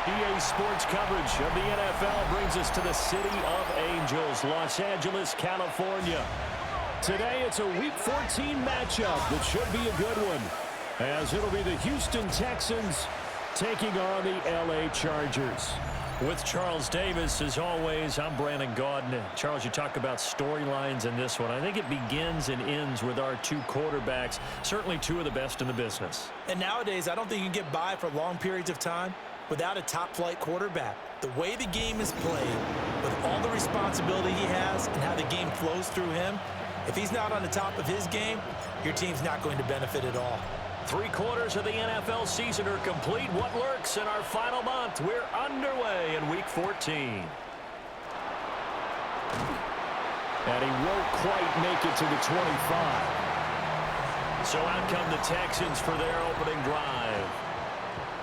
EA Sports coverage of the NFL brings us to the City of Angels, Los Angeles, California. Today, it's a Week 14 matchup that should be a good one, as it'll be the Houston Texans taking on the LA Chargers. With Charles Davis, as always, I'm Brandon Gaudin. Charles, you talk about storylines in this one. I think it begins and ends with our two quarterbacks, certainly two of the best in the business. And nowadays, I don't think you can get by for long periods of time without a top-flight quarterback. The way the game is played, with all the responsibility he has and how the game flows through him, if he's not on the top of his game, your team's not going to benefit at all. 3 quarters of the NFL season are complete. What lurks in our final month? We're underway in Week 14. And he won't quite make it to the 25. So out come the Texans for their opening drive.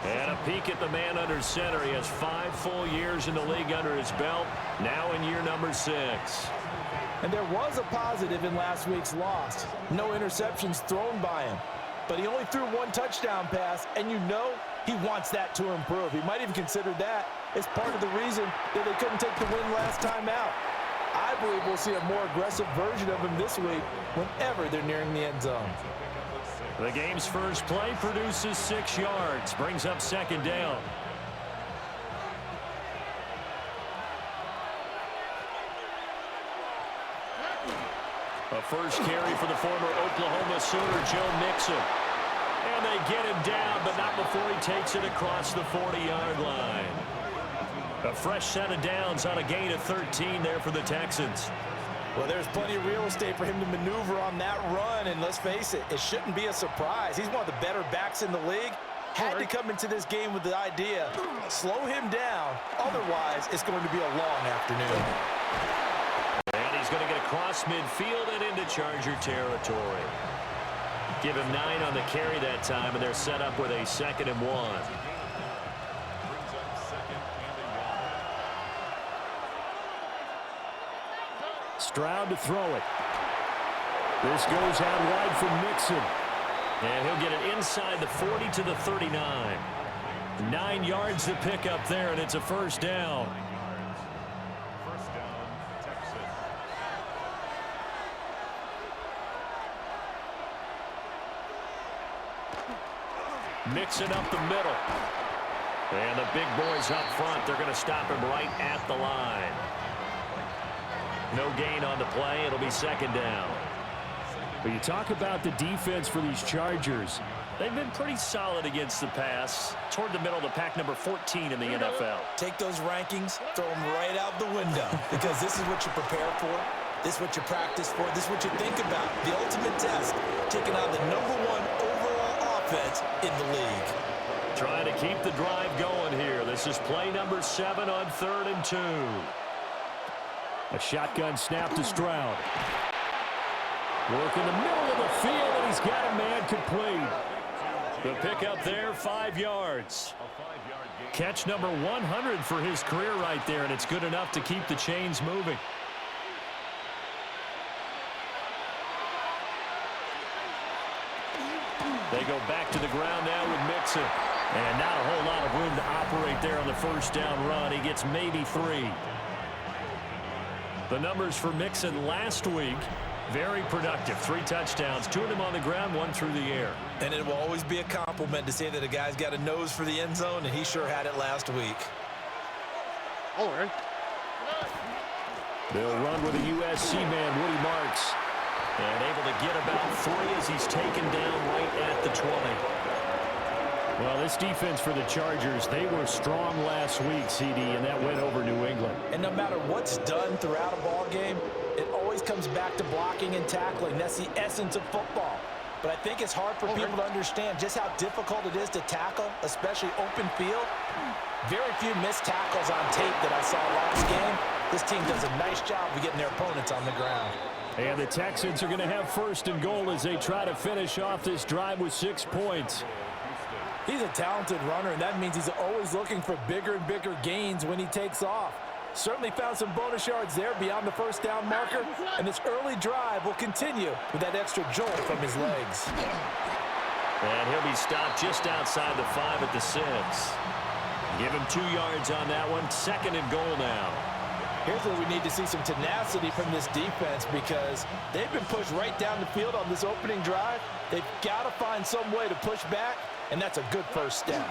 And a peek at the man under center. He has 5 full years in the league under his belt, now in year number 6. And there was a positive in last week's loss. No interceptions thrown by him. But he only threw 1 touchdown pass, and you know he wants that to improve. He might even consider that as part of the reason that they couldn't take the win last time out. I believe we'll see a more aggressive version of him this week whenever they're nearing the end zone. The game's first play produces 6 yards, brings up second down. A first carry for the former Oklahoma Sooner, Joe Mixon. And they get him down, but not before he takes it across the 40-yard line. A fresh set of downs on a gain of 13 there for the Texans. Well, there's plenty of real estate for him to maneuver on that run, and let's face it, it shouldn't be a surprise. He's one of the better backs in the league. Had to come into this game with the idea, slow him down, otherwise it's going to be a long afternoon. And he's going to get across midfield and into Charger territory. Give him 9 on the carry that time, and they're set up with a 2nd and 1. Stroud to throw it. This goes out wide from Mixon. And he'll get it inside the 40 to the 39. 9 yards to pick up there, and it's a first down. Mixing up the middle. And the big boys up front, they're going to stop him right at the line. No gain on the play. It'll be second down. But you talk about the defense for these Chargers. They've been pretty solid against the pass. Toward the middle of the pack, number 14 in the NFL. Take those rankings, throw them right out the window. Because this is what you prepare for. This is what you practice for. This is what you think about. The ultimate test, taking on the #1 overall offense in the league. Trying to keep the drive going here. This is play number 7 on 3rd and 2. A shotgun snap to Stroud. Work in the middle of the field, and he's got a man complete. The pickup there, 5 yards. Catch number 100 for his career right there, and it's good enough to keep the chains moving. They go back to the ground now with Mixon. And not a whole lot of room to operate there on the first down run. He gets maybe 3. The numbers for Mixon last week, very productive. 3 touchdowns, 2 of them on the ground, 1 through the air. And it will always be a compliment to say that a guy's got a nose for the end zone, and he sure had it last week. All right. They'll run with a USC man, Woody Marks. And able to get about 3 as he's taken down right at the 20. Well, this defense for the Chargers, they were strong last week, CD, and that went over New England. And no matter what's done throughout a ball game, it always comes back to blocking and tackling. That's the essence of football. But I think it's hard for people to understand just how difficult it is to tackle, especially open field. Very few missed tackles on tape that I saw last game. This team does a nice job of getting their opponents on the ground. And the Texans are going to have 1st and goal as they try to finish off this drive with 6 points. He's a talented runner, and that means he's always looking for bigger and bigger gains when he takes off. Certainly found some bonus yards there beyond the first down marker, and this early drive will continue with that extra jolt from his legs. And he'll be stopped just outside the 5 at the 6. Give him 2 yards on that one. 2nd and goal now. Here's where we need to see some tenacity from this defense because they've been pushed right down the field on this opening drive. They've got to find some way to push back, and that's a good first step.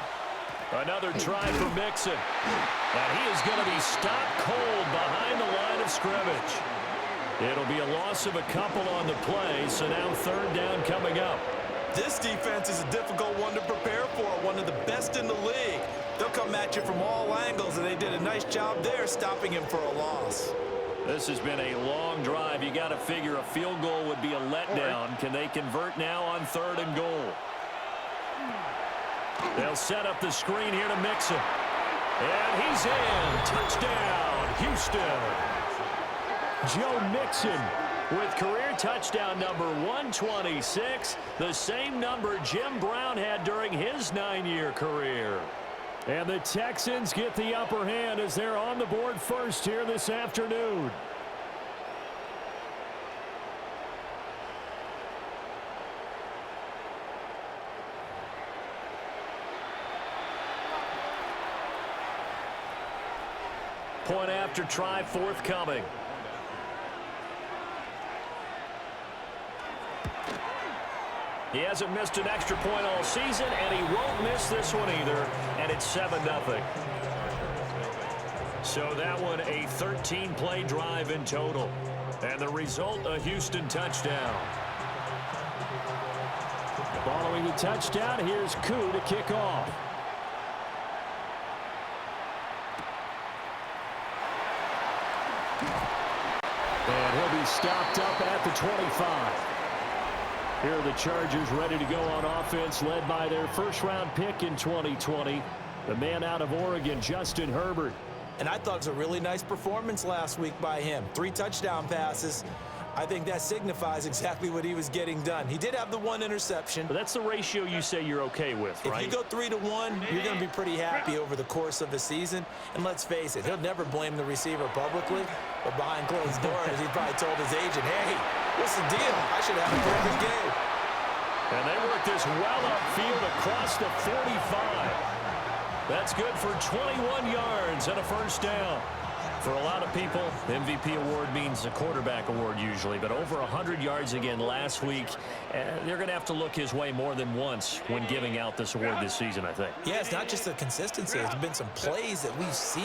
Another try for Mixon. And he is going to be stopped cold behind the line of scrimmage. It'll be a loss of a couple on the play, so now 3rd down coming up. This defense is a difficult one to prepare for, one of the best in the league. They'll come at you from all angles, and they did a nice job there stopping him for a loss. This has been a long drive. You got to figure a field goal would be a letdown. Can they convert now on 3rd and goal? They'll set up the screen here to Mixon. And he's in. Touchdown, Houston. Joe Mixon with career touchdown number 126, the same number Jim Brown had during his 9-year career. And the Texans get the upper hand as they're on the board first here this afternoon. Point after try forthcoming. He hasn't missed an extra point all season, and he won't miss this one either, and it's 7-0. So that one a 13-play drive in total, and the result, a Houston touchdown. Following the touchdown, here's Koo to kick off. And he'll be stopped up at the 25. Here are the Chargers ready to go on offense, led by their first-round pick in 2020, the man out of Oregon, Justin Herbert. And I thought it was a really nice performance last week by him. 3 touchdown passes. I think that signifies exactly what he was getting done. He did have the 1 interception. But that's the ratio you say you're okay with, right? If you go 3 to 1, you're going to be pretty happy over the course of a season. And let's face it, he'll never blame the receiver publicly, but behind closed doors, he probably told his agent, hey, what's the deal? I should have a perfect game. And they work this well upfield across the 45. That's good for 21 yards and a first down. For a lot of people, the MVP award means a quarterback award usually, but over 100 yards again last week. They're going to have to look his way more than once when giving out this award this season, I think. Yeah, it's not just the consistency. There's been some plays that we've seen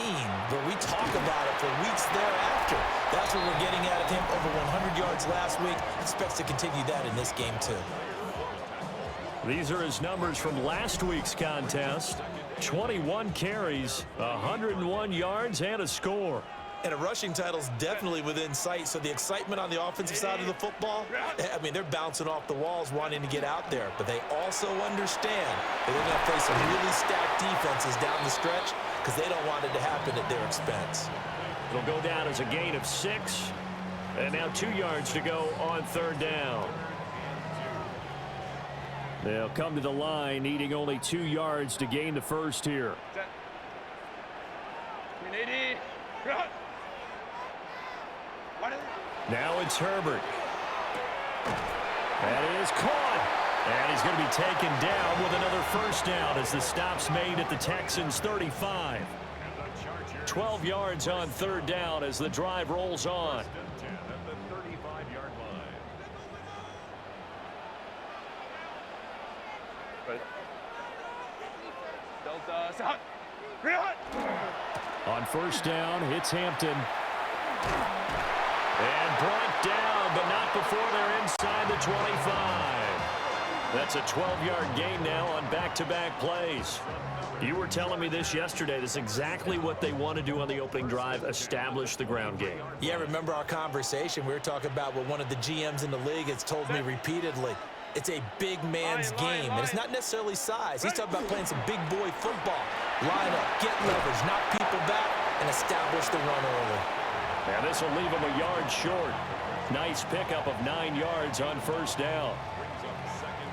where we talk about it for weeks thereafter. That's what we're getting out of him. Over 100 yards last week. Expects to continue that in this game, too. These are his numbers from last week's contest. 21 carries, 101 yards, and a score. And a rushing title's definitely within sight, so the excitement on the offensive side of the football, I mean, they're bouncing off the walls wanting to get out there, but they also understand that they're going to face some really stacked defenses down the stretch because they don't want it to happen at their expense. It'll go down as a gain of 6, and now 2 yards to go on 3rd down. They'll come to the line, needing only 2 yards to gain the first here. Now it's Herbert. That is caught. And he's going to be taken down with another first down as the stop's made at the Texans' 35. 12 yards on 3rd down as the drive rolls on. On 1st down, it's Hampton. And brought down, but not before they're inside the 25. That's a 12-yard gain now on back-to-back plays. You were telling me this yesterday. This is exactly what they want to do on the opening drive, establish the ground game. Yeah, remember our conversation? We were talking about what one of the GMs in the league has told me repeatedly. It's a big man's game, and it's not necessarily size. He's talking about playing some big boy football. Line up, get leverage, knock people back, and establish the run early. And this will leave him a yard short. Nice pickup of 9 yards on 1st down.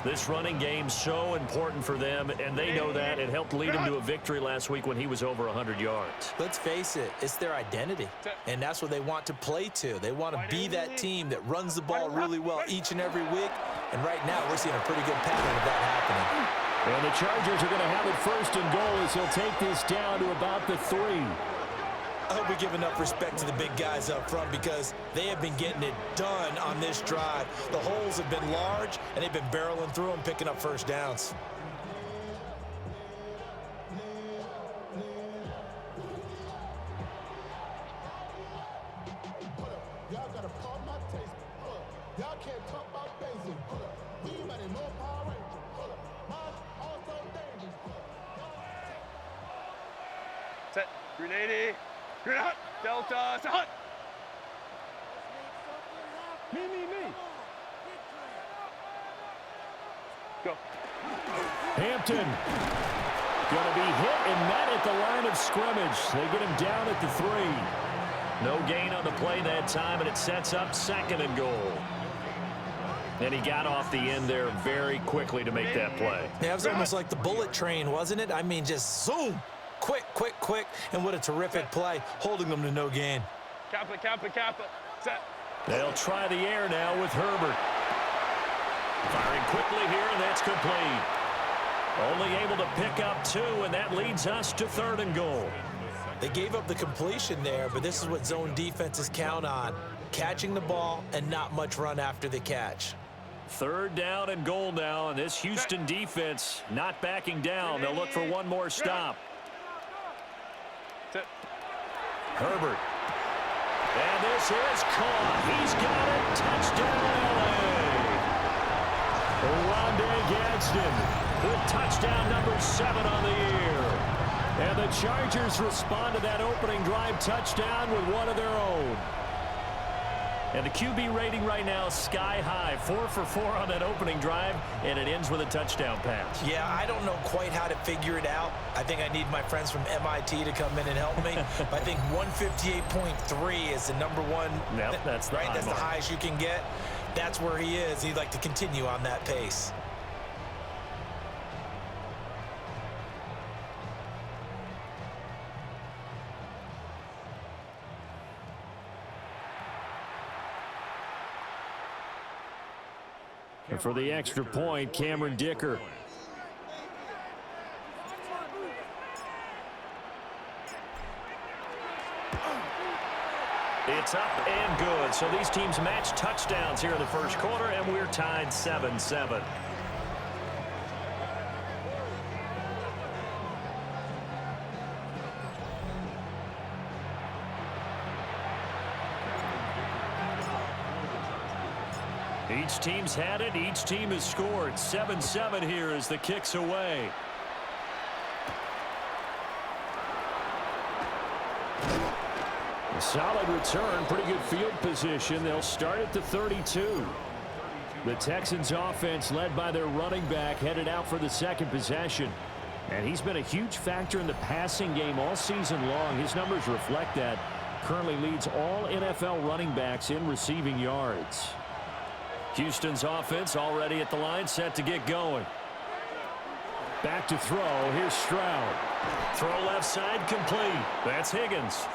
This running game's so important for them, and they know that. It helped lead him to a victory last week when he was over 100 yards. Let's face it, it's their identity, and that's what they want to play to. They want to be that team that runs the ball really well each and every week, and right now we're seeing a pretty good pattern of that happening. And the Chargers are going to have it first and goal as he'll take this down to about the 3. I hope we give enough respect to the big guys up front because they have been getting it done on this drive. The holes have been large, and they've been barreling through them, picking up first downs. Y'all gotta call my taste. Y'all can't talk about basic. We might know Power Ranger. Mine also dangerous. Set. 380. Grenade hut. Delta. Set hut. Me. Go. Hampton going to be hit and met at the line of scrimmage. They get him down at the 3. No gain on the play that time, and it sets up second and goal. And he got off the end there very quickly to make that play. Yeah, it was almost like the bullet train, wasn't it? I mean, just zoom. Quick. And what a terrific play, holding them to no gain. Kappa. Set. They'll try the air now with Herbert. Firing quickly here, and that's complete. Only able to pick up 2, and that leads us to third and goal. They gave up the completion there, but this is what zone defenses count on. Catching the ball and not much run after the catch. Third down and goal now, and this Houston defense not backing down. They'll look for one more stop. Set. Herbert. And this is caught. He's got it. Touchdown, L.A. Rondé Gadsden with touchdown number 7 on the year. And the Chargers respond to that opening drive touchdown with one of their own. And the QB rating right now sky high. 4 for 4 on that opening drive, and it ends with a touchdown pass. Yeah, I don't know quite how to figure it out. I think I need my friends from MIT to come in and help me. I think 158.3 is the number one. Yep, that's the right. That's the mark. highest you can get. That's where he is. He'd like to continue on that pace. And for the extra point, Cameron Dicker. It's up and good. So these teams match touchdowns here in the first quarter, and we're tied 7-7. Each team's had it. Each team has scored. 7-7 here as the kick's away. A solid return. Pretty good field position. They'll start at the 32. The Texans offense led by their running back headed out for the second possession. And he's been a huge factor in the passing game all season long. His numbers reflect that. Currently leads all NFL running backs in receiving yards. Houston's offense already at the line, set to get going. Back to throw. Here's Stroud. Throw left side complete. That's Higgins.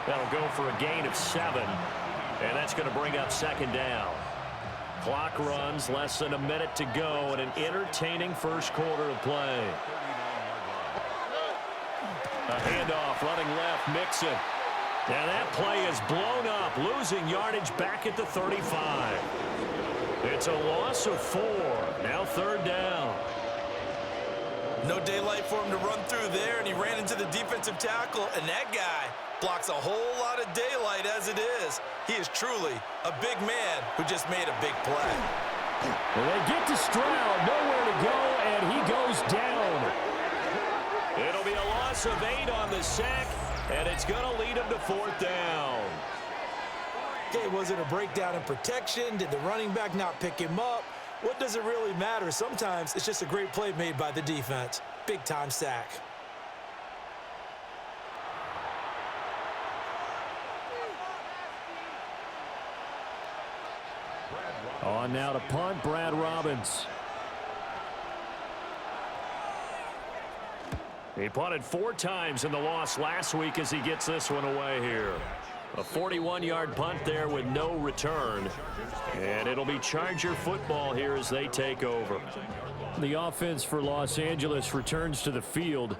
That'll go for a gain of 7. And that's going to bring up second down. Clock runs, less than a minute to go, and an entertaining first quarter of play. A handoff running left, Mixon. And that play is blown up, losing yardage back at the 35. It's a loss of 4. Now third down. No daylight for him to run through there, and he ran into the defensive tackle, and that guy blocks a whole lot of daylight as it is. He is truly a big man who just made a big play. Well, they get to Stroud, nowhere to go, and he goes down. It'll be a loss of 8 on the sack, and it's going to lead him to fourth down. Okay, was it a breakdown in protection? Did the running back not pick him up? What does it really matter? Sometimes it's just a great play made by the defense. Big-time sack. On now to punt, Brad Robbins. He punted 4 times in the loss last week as he gets this one away here. A 41-yard punt there with no return. And it'll be Charger football here as they take over. The offense for Los Angeles returns to the field.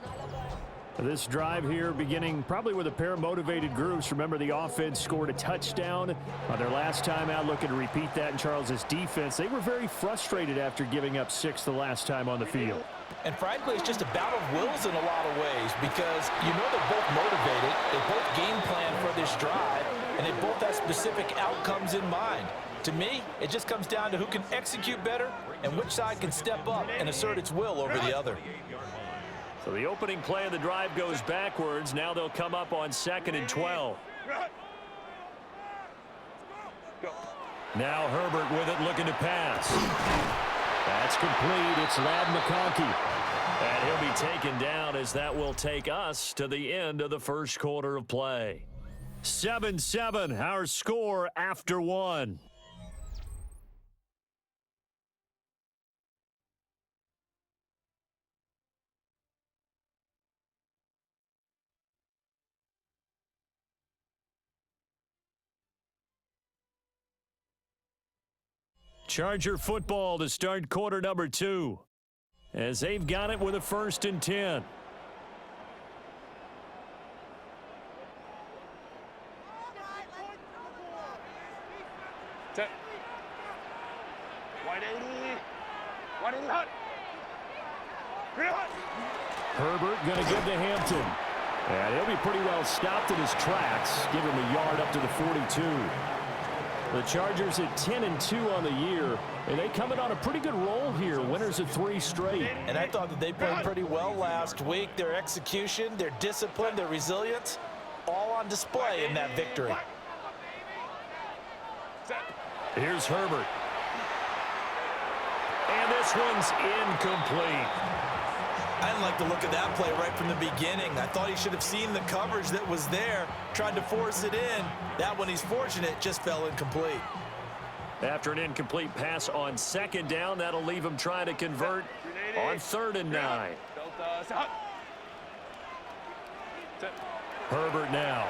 This drive here beginning probably with a pair of motivated groups. Remember, the offense scored a touchdown on their last time out, looking to repeat that in Charles's defense. They were very frustrated after giving up 6 the last time on the field. And frankly, it's just a battle of wills in a lot of ways because you know they're both motivated, they both game plan for this drive, and they both have specific outcomes in mind. To me, it just comes down to who can execute better and which side can step up and assert its will over the other. So the opening play of the drive goes backwards. Now they'll come up on 2nd and 12. Now Herbert with it, looking to pass. That's complete. It's Ladd McConkey. And he'll be taken down as that will take us to the end of the first quarter of play. 7-7, our score after 1. Charger football to start quarter number 2 as they've got it with a 1st and 10. Set. 180. 180 hot. Herbert going to give to Hampton. And he'll be pretty well stopped in his tracks. Give him a yard up to the 42. The Chargers at 10-2 on the year, and they come in on a pretty good roll here. Winners of 3 straight. And I thought that they played pretty well last week. Their execution, their discipline, their resilience, all on display in that victory. Here's Herbert. And this one's incomplete. I didn't like the look of that play right from the beginning. I thought he should have seen the coverage that was there, tried to force it in. That one, he's fortunate, just fell incomplete. After an incomplete pass on 2nd down, that'll leave him trying to convert on 3rd and 9. Herbert now.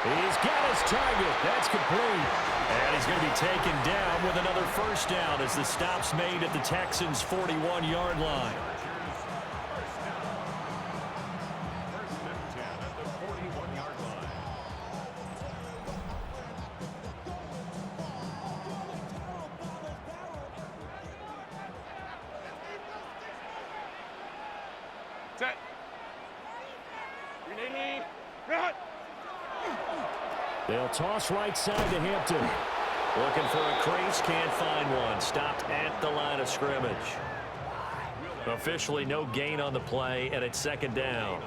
He's got his target. That's complete. And he's going to be taken down with another 1st down as the stop's made at the Texans' 41-yard line. Set. 380. Run. They'll toss right side to Hampton. Looking for a crease, can't find one. Stopped at the line of scrimmage. Officially no gain on the play, and it's 2nd down.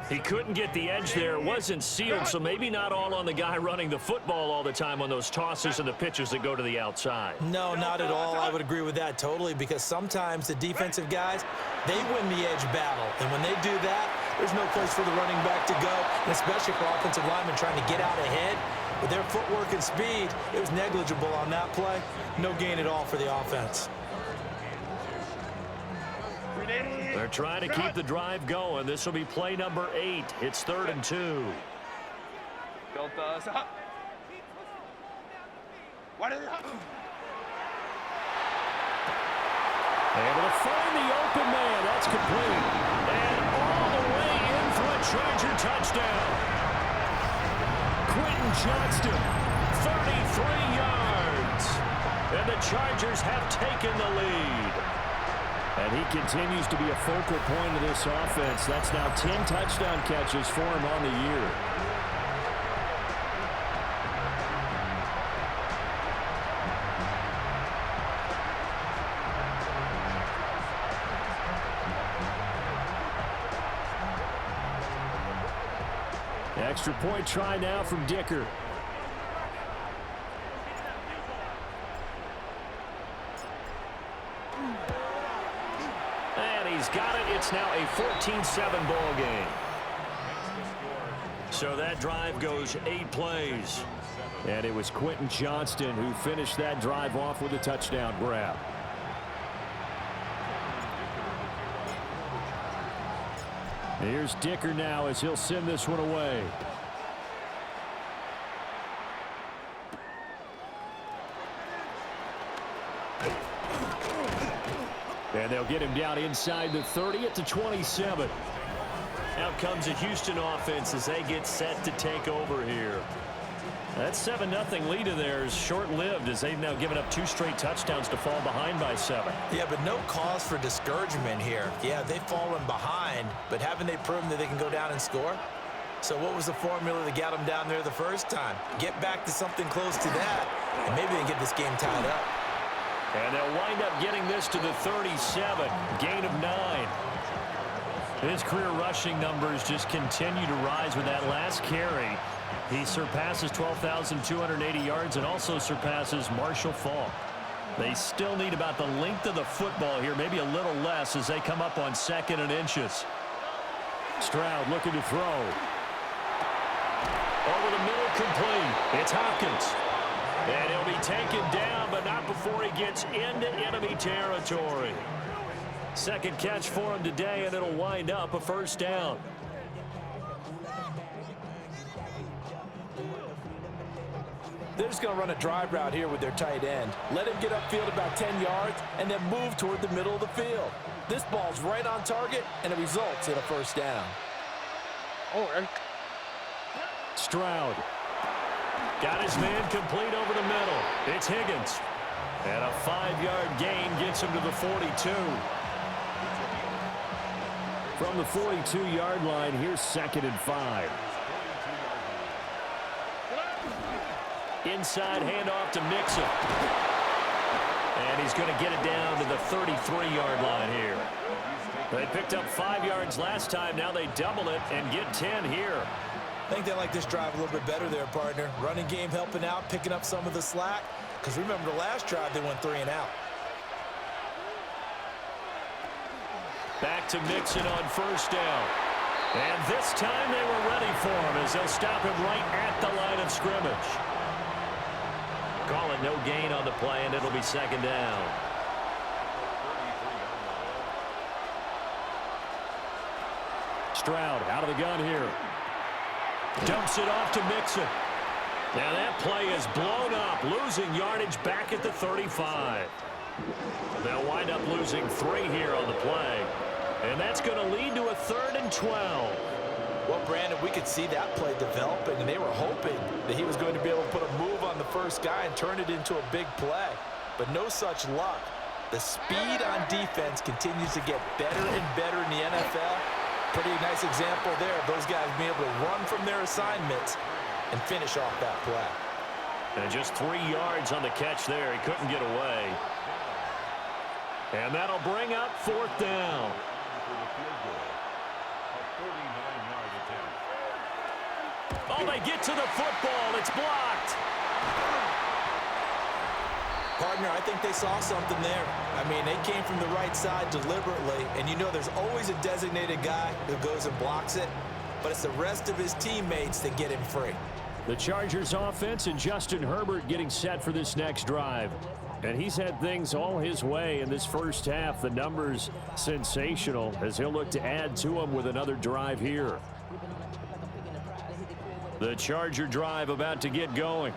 He couldn't get the edge there. It wasn't sealed, so maybe not all on the guy running the football all the time on those tosses and the pitches that go to the outside. No, not at all. I would agree with that totally because sometimes the defensive guys, they win the edge battle. And when they do that, there's no place for the running back to go, and especially for offensive linemen trying to get out ahead. With their footwork and speed, it was negligible on that play. No gain at all for the offense. They're trying to keep the drive going. This will be play number 8. It's 3rd and 2. Delta. Able to find the open man. That's complete. And all the way in for a Charger touchdown. Quentin Johnston, 33 yards. And the Chargers have taken the lead. And he continues to be a focal point of this offense. That's now 10 touchdown catches for him on the year. Extra point try now from Dicker. And he's got it. It's now a 14-7 ball game. So that drive goes 8 plays. And it was Quentin Johnston who finished that drive off with a touchdown grab. Here's Dicker now as he'll send this one away. And they'll get him down inside the 30 at the 27. Out comes a Houston offense as they get set to take over here. That 7-0 lead of theirs short-lived as they've now given up 2 straight touchdowns to fall behind by 7. Yeah, but no cause for discouragement here. Yeah, they've fallen behind, but haven't they proven that they can go down and score? So what was the formula that got them down there the first time? Get back to something close to that, and maybe they can get this game tied up. And they'll wind up getting this to the 37, gain of 9. His career rushing numbers just continue to rise with that last carry. He surpasses 12,280 yards and also surpasses Marshall Faulk. They still need about the length of the football here, maybe a little less as they come up on 2nd and inches. Stroud looking to throw. Over the middle, complete. It's Hopkins. And he'll be taken down, but not before he gets into enemy territory. Second catch for him today, and it'll wind up a first down. They're just going to run a drive route here with their tight end. Let him get upfield about 10 yards and then move toward the middle of the field. This ball's right on target, and it results in a first down. Stroud. Got his man complete over the middle. It's Higgins. And a 5-yard gain gets him to the 42. From the 42-yard line, here's 2nd and 5. Inside handoff to Mixon. And he's going to get it down to the 33-yard line here. They picked up 5 yards last time. Now they double it and get 10 here. I think they like this drive a little bit better there, partner. Running game helping out, picking up some of the slack. Because remember the last drive, they went 3 and out. Back to Mixon on first down. And this time they were ready for him as they'll stop him right at the line of scrimmage. Call it no gain on the play, and it'll be 2nd down. Stroud out of the gun here. Dumps it off to Mixon. Now that play is blown up, losing yardage back at the 35. They'll wind up losing 3 here on the play. And that's going to lead to a 3rd and 12. Well, Brandon, we could see that play developing, and they were hoping that he was going to be able to put a move on the first guy and turn it into a big play. But no such luck. The speed on defense continues to get better and better in the NFL. Pretty nice example there of those guys being able to run from their assignments and finish off that play. And just 3 yards on the catch there. He couldn't get away. And that'll bring up 4th down. Oh, they get to the football. It's blocked. Partner, I think they saw something there. I mean, they came from the right side deliberately, and you know there's always a designated guy who goes and blocks it, but it's the rest of his teammates that get him free. The Chargers offense and Justin Herbert getting set for this next drive. And he's had things all his way in this first half. The numbers sensational as he'll look to add to them with another drive here. The Charger drive about to get going.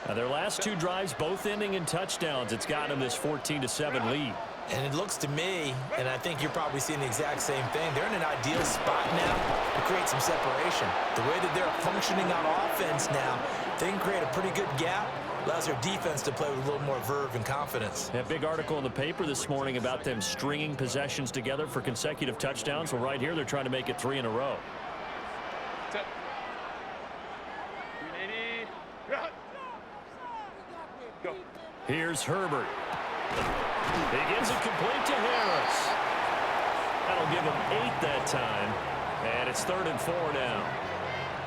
Now their last 2 drives both ending in touchdowns. It's got them this 14-7 lead. And it looks to me, and I think you're probably seeing the exact same thing, they're in an ideal spot now to create some separation. The way that they're functioning on offense now, they can create a pretty good gap. Allows their defense to play with a little more verve and confidence. A big article in the paper this morning about them stringing possessions together for consecutive touchdowns. Well, right here, they're trying to make it 3 in a row. Go. Here's Herbert. He gives it complete to Harris. That'll give him 8 that time. And it's 3rd and 4 now.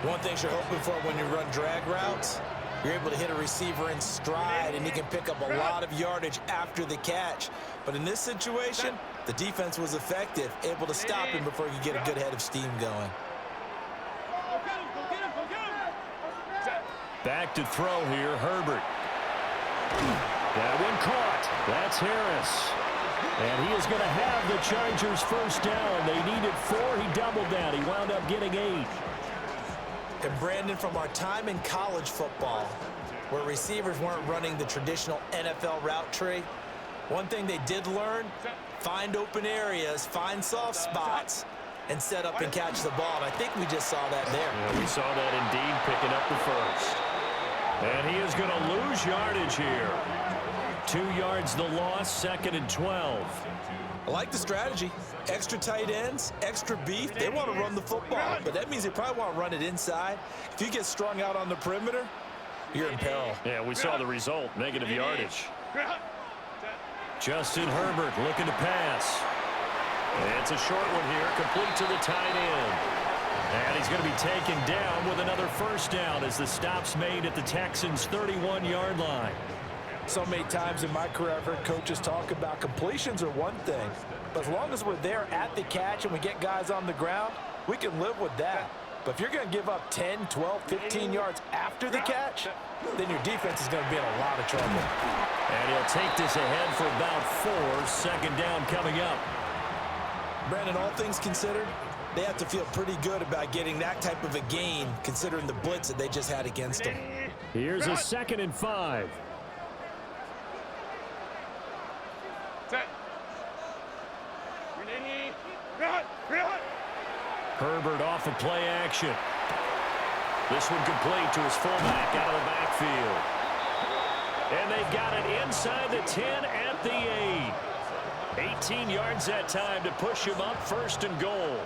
One thing you're hoping for when you run drag routes, you're able to hit a receiver in stride, and he can pick up a lot of yardage after the catch. But in this situation, the defense was effective, able to stop him before he could get a good head of steam going. Back to throw here, Herbert. That one caught. That's Harris. And he is going to have the Chargers first down. They needed 4. He doubled that. He wound up getting 8. And Brandon, from our time in college football, where receivers weren't running the traditional NFL route tree, one thing they did learn, find open areas, find soft spots, and set up and catch the ball. And I think we just saw that there. Yeah, we saw that indeed, picking up the first. And he is going to lose yardage here. 2 yards the loss, 2nd and 12. I like the strategy. Extra tight ends, extra beef. They want to run the football, but that means they probably want to run it inside. If you get strung out on the perimeter, you're in peril. Yeah, we saw the result, negative yardage. Justin Herbert looking to pass. It's a short one here, complete to the tight end. And he's going to be taken down with another first down as the stop's made at the Texans' 31-yard line. So many times in my career, I've heard coaches talk about completions are one thing, but as long as we're there at the catch and we get guys on the ground, we can live with that. But if you're going to give up 10, 12, 15 yards after the catch, then your defense is going to be in a lot of trouble. And he'll take this ahead for about 4. Second down coming up. Brandon, all things considered, they have to feel pretty good about getting that type of a gain, considering the blitz that they just had against them. Here's a 2nd and 5. Herbert off of play action. This one complete to his fullback out of the backfield. And they got it inside the 10 at the 8. 18 yards that time to push him up, 1st and goal.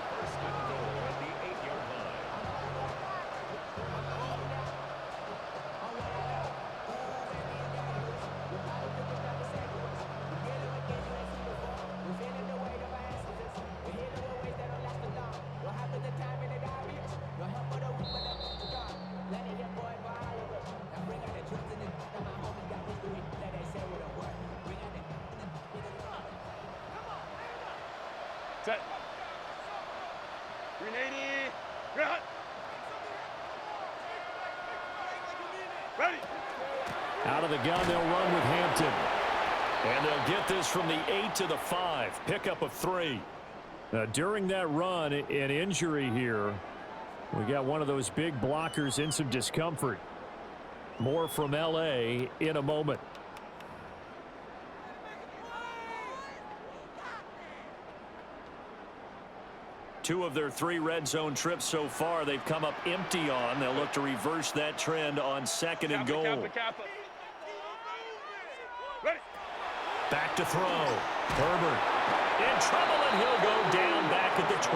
Set. 380. Ready. Out of the gun, they'll run with Hampton. And they'll get this from the 8 to the 5. Pickup of 3. During that run, an injury here. We got one of those big blockers in some discomfort. More from L.A. in a moment. Two of their 3 red zone trips so far, they've come up empty on. They'll look to reverse that trend on 2nd and goal. Ready. Back to throw. Herbert in trouble, and he'll go down back at the 12.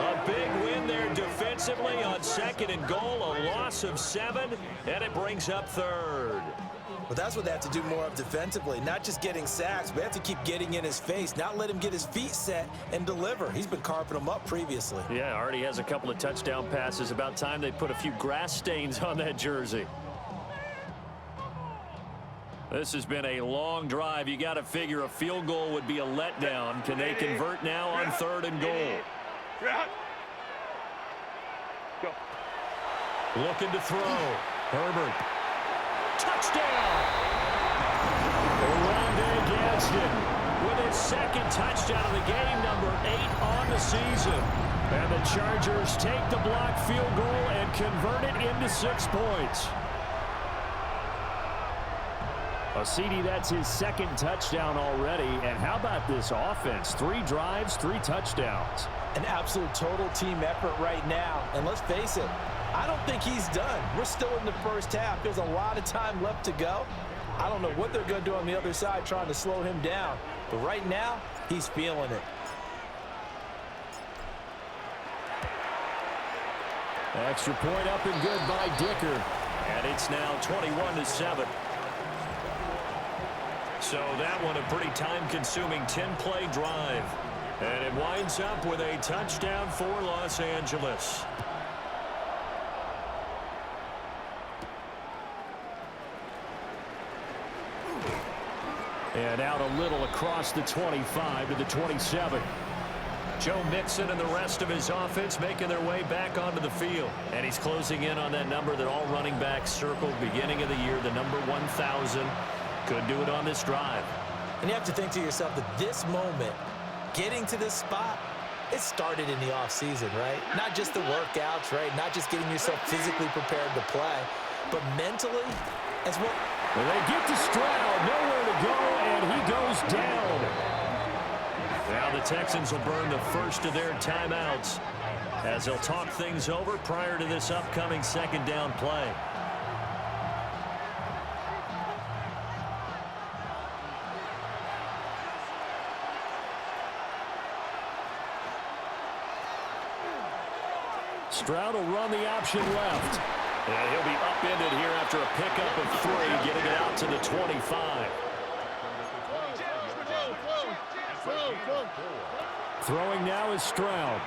A big win there defensively on 2nd and goal. A loss of 7, and it brings up 3rd. But that's what they have to do more of defensively, not just getting sacks, but they have to keep getting in his face, not let him get his feet set and deliver. He's been carping them up previously. Yeah, already has a couple of touchdown passes. About time they put a few grass stains on that jersey. This has been a long drive. You got to figure a field goal would be a letdown. Can they convert now on 3rd and goal? Go. Looking to throw. Herbert. Touchdown! Rondé Gadsden with his 2nd touchdown of the game, number 8 on the season. And the Chargers take the block field goal and convert it into 6 points. CD, that's his 2nd touchdown already. And how about this offense? 3 drives, 3 touchdowns. An absolute total team effort right now. And let's face it, I don't think he's done. We're still in the first half. There's a lot of time left to go. I don't know what they're going to do on the other side trying to slow him down. But right now, he's feeling it. Extra point up and good by Dicker. And it's now 21-7. So that one a pretty time-consuming 10-play drive. And it winds up with a touchdown for Los Angeles. And out a little across the 25 to the 27. Joe Mixon and the rest of his offense making their way back onto the field. And he's closing in on that number that all running backs circled beginning of the year, the number 1,000. Could do it on this drive. And you have to think to yourself that this moment, getting to this spot, it started in the offseason, right? Not just the workouts, right? Not just getting yourself physically prepared to play, but mentally as well. Well, they get to Stroud, nowhere to go, and he goes down. Now the Texans will burn the first of their timeouts as they'll talk things over prior to this upcoming second down play. Stroud will run the option left. And he'll be upended here after a pickup of 3, getting it out to the 25. Throwing now is Stroud.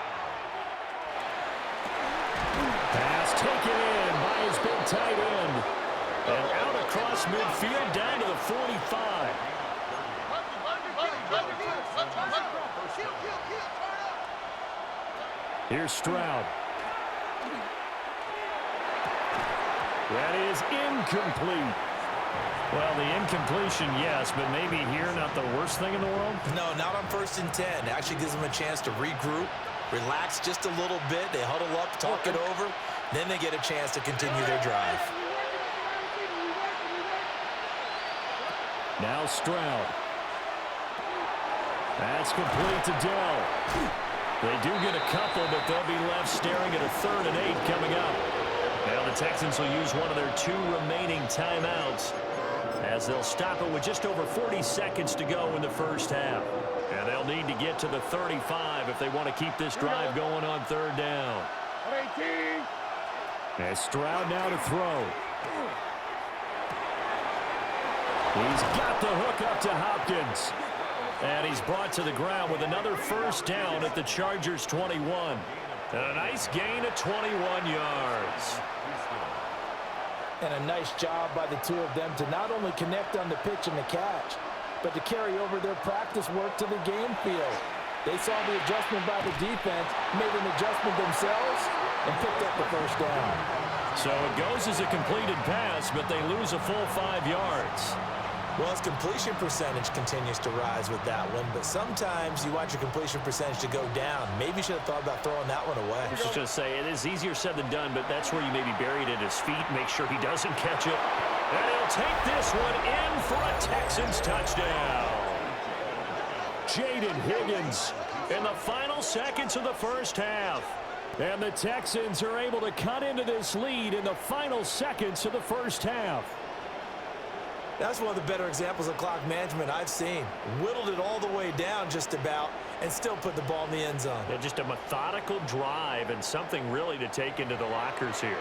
Pass taken in by his big tight end. And out across midfield down to the 45. Here's Stroud. That is incomplete. Well, the incompletion, yes, but maybe here not the worst thing in the world? No, not on 1st and 10. It actually gives them a chance to regroup, relax just a little bit. They huddle up, talk it over. Then they get a chance to continue their drive. Now Stroud. That's complete to Dell. They do get a couple, but they'll be left staring at a 3rd and 8 coming up. Now the Texans will use one of their 2 remaining timeouts as they'll stop it with just over 40 seconds to go in the first half. And they'll need to get to the 35 if they want to keep this drive going on 3rd down. 18. And Stroud now to throw. He's got the hook up to Hopkins. And he's brought to the ground with another first down at the Chargers' 21. And a nice gain of 21 yards. And a nice job by the 2 of them to not only connect on the pitch and the catch, but to carry over their practice work to the game field. They saw the adjustment by the defense, made an adjustment themselves, and picked up the first down. So it goes as a completed pass, but they lose a full 5 yards. Well, his completion percentage continues to rise with that one, but sometimes you want your completion percentage to go down. Maybe you should have thought about throwing that one away. I was just going to say, it is easier said than done, but that's where you maybe bury it at his feet, make sure he doesn't catch it. And he'll take this one in for a Texans touchdown. Jaden Higgins in the final seconds of the first half. And the Texans are able to cut into this lead in the final seconds of the first half. That's one of the better examples of clock management I've seen. Whittled it all the way down just about and still put the ball in the end zone. Yeah, just a methodical drive and something really to take into the lockers here.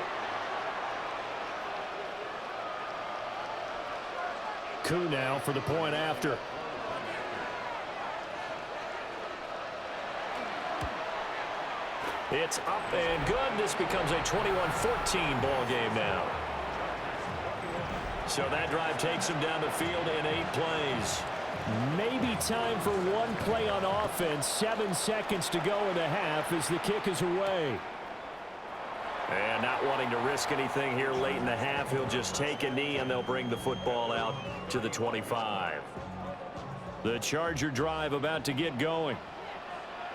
Koo now for the point after. It's up and good. This becomes a 21-14 ball game now. So that drive takes him down the field in 8 plays. Maybe time for one play on offense. 7 seconds to go in the half as the kick is away. And not wanting to risk anything here late in the half, he'll just take a knee and they'll bring the football out to the 25. The Charger drive about to get going.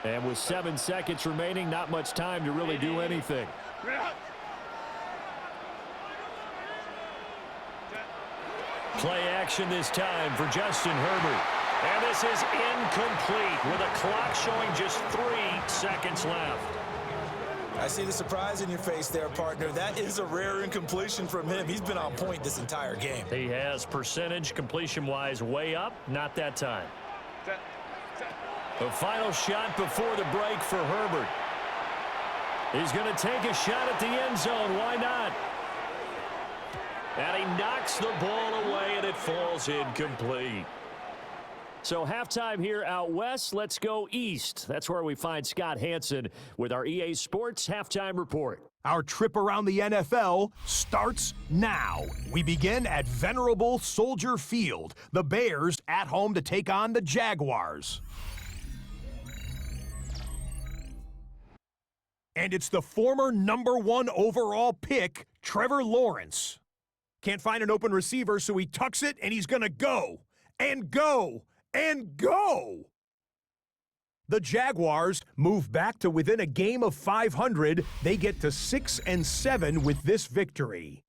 And with 7 seconds remaining, not much time to really do anything. Play action this time for Justin Herbert. And this is incomplete with a clock showing just 3 seconds left. I see the surprise in your face there, partner. That is a rare incompletion from him. He's been on point this entire game. He has percentage completion-wise way up. Not that time. The final shot before the break for Herbert. He's going to take a shot at the end zone. Why not? And he knocks the ball away, and it falls incomplete. So halftime here out west. Let's go east. That's where we find Scott Hansen with our EA Sports Halftime Report. Our trip around the NFL starts now. We begin at Venerable Soldier Field. The Bears at home to take on the Jaguars. And it's the former #1 overall pick, Trevor Lawrence. Can't find an open receiver, so he tucks it, and he's going to go, and go, and go! The Jaguars move back to within a game of 500. They get to 6-7 with this victory.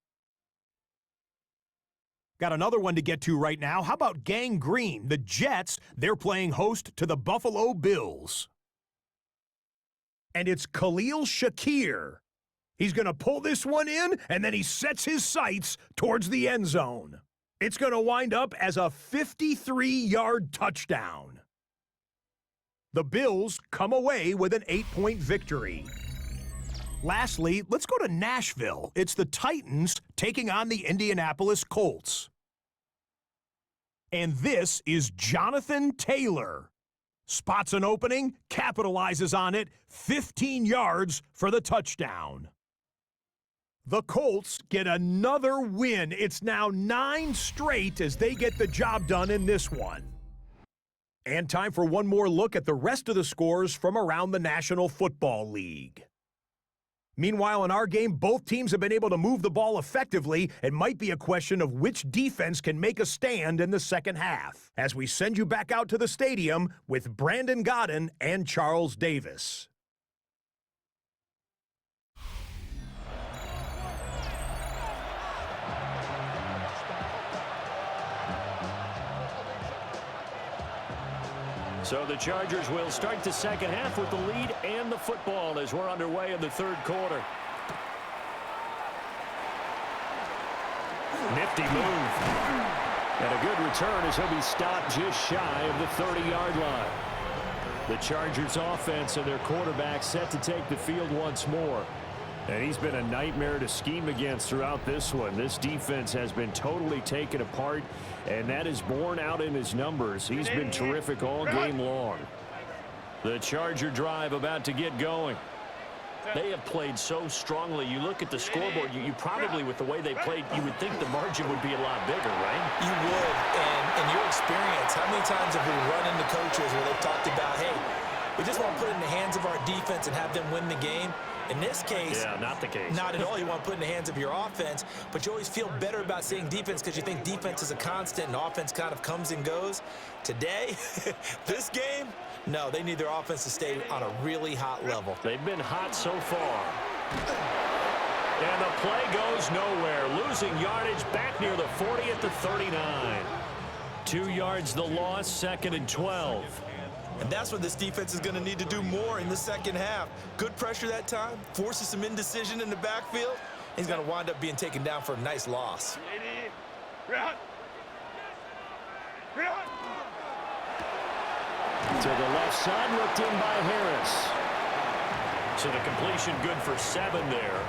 Got another one to get to right now. How about Gang Green? The Jets, they're playing host to the Buffalo Bills. And it's Khalil Shakir. He's going to pull this one in, and then he sets his sights towards the end zone. It's going to wind up as a 53-yard touchdown. The Bills come away with an 8-point victory. Lastly, let's go to Nashville. It's the Titans taking on the Indianapolis Colts. And this is Jonathan Taylor. Spots an opening, capitalizes on it, 15 yards for the touchdown. The Colts get another win. It's now 9 straight as they get the job done in this one. And time for one more look at the rest of the scores from around the National Football League. Meanwhile, in our game, both teams have been able to move the ball effectively. It might be a question of which defense can make a stand in the second half, as we send you back out to the stadium with Brandon Godden and Charles Davis. So the Chargers will start the second half with the lead and the football as we're underway in the third quarter. Nifty move. And a good return as he'll be stopped just shy of the 30-yard line. The Chargers offense and their quarterback set to take the field once more. And he's been a nightmare to scheme against throughout this one. This defense has been totally taken apart, and that is borne out in his numbers. He's been terrific all game long. The Charger drive about to get going. They have played so strongly. You look at the scoreboard, you probably, with the way they played, you would think the margin would be a lot bigger, right? You would, and in your experience, how many times have we run into coaches where they've talked about, hey, we just want to put it in the hands of our defense and have them win the game? In this case, yeah, not the case. Not at all. You want to put it in the hands of your offense, but you always feel better about saying defense because you think defense is a constant and offense kind of comes and goes. Today, this game, no, they need their offense to stay on a really hot level. They've been hot so far. And the play goes nowhere. Losing yardage back near the 40 at the 39. 2 yards the loss, 2nd and 12. And that's what this defense is going to need to do more in the second half. Good pressure that time, forces some indecision in the backfield. He's going to wind up being taken down for a nice loss. To the left side, looked in by Harris. So the completion good for 7 there.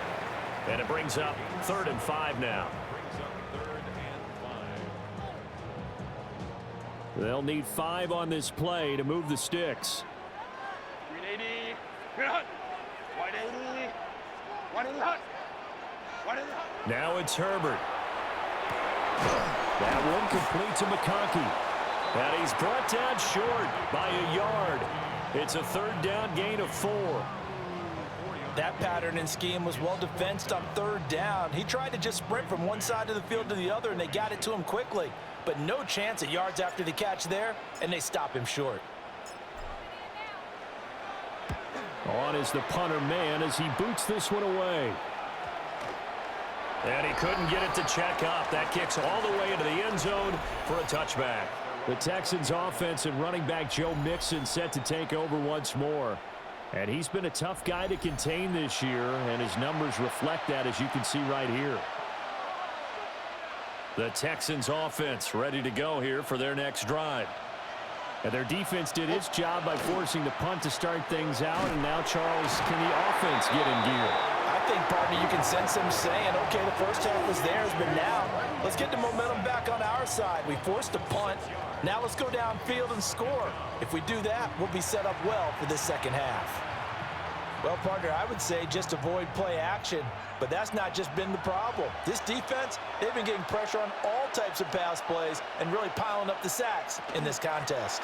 And it brings up 3rd and 5 now. They'll need 5 on this play to move the sticks. 380. 180. 180. Now it's Herbert. That one complete to McConkey. And he's brought down short by a yard. It's a 3rd down gain of 4. That pattern and scheme was well defensed on 3rd down. He tried to just sprint from one side of the field to the other, and they got it to him quickly. But no chance at yards after the catch there, and they stop him short. On is the punter man as he boots this one away. And he couldn't get it to check up. That kicks all the way into the end zone for a touchback. The Texans offense and running back Joe Mixon set to take over once more. And he's been a tough guy to contain this year, and his numbers reflect that, as you can see right here. The Texans offense ready to go here for their next drive. And their defense did its job by forcing the punt to start things out, and now, Charles, can the offense get in gear? I think, partner, you can sense them saying, okay, the first half was theirs, but now let's get the momentum back on our side. We forced a punt. Now let's go downfield and score. If we do that, we'll be set up well for this second half. Well, partner, I would say just avoid play action, but that's not just been the problem. This defense, they've been getting pressure on all types of pass plays and really piling up the sacks in this contest.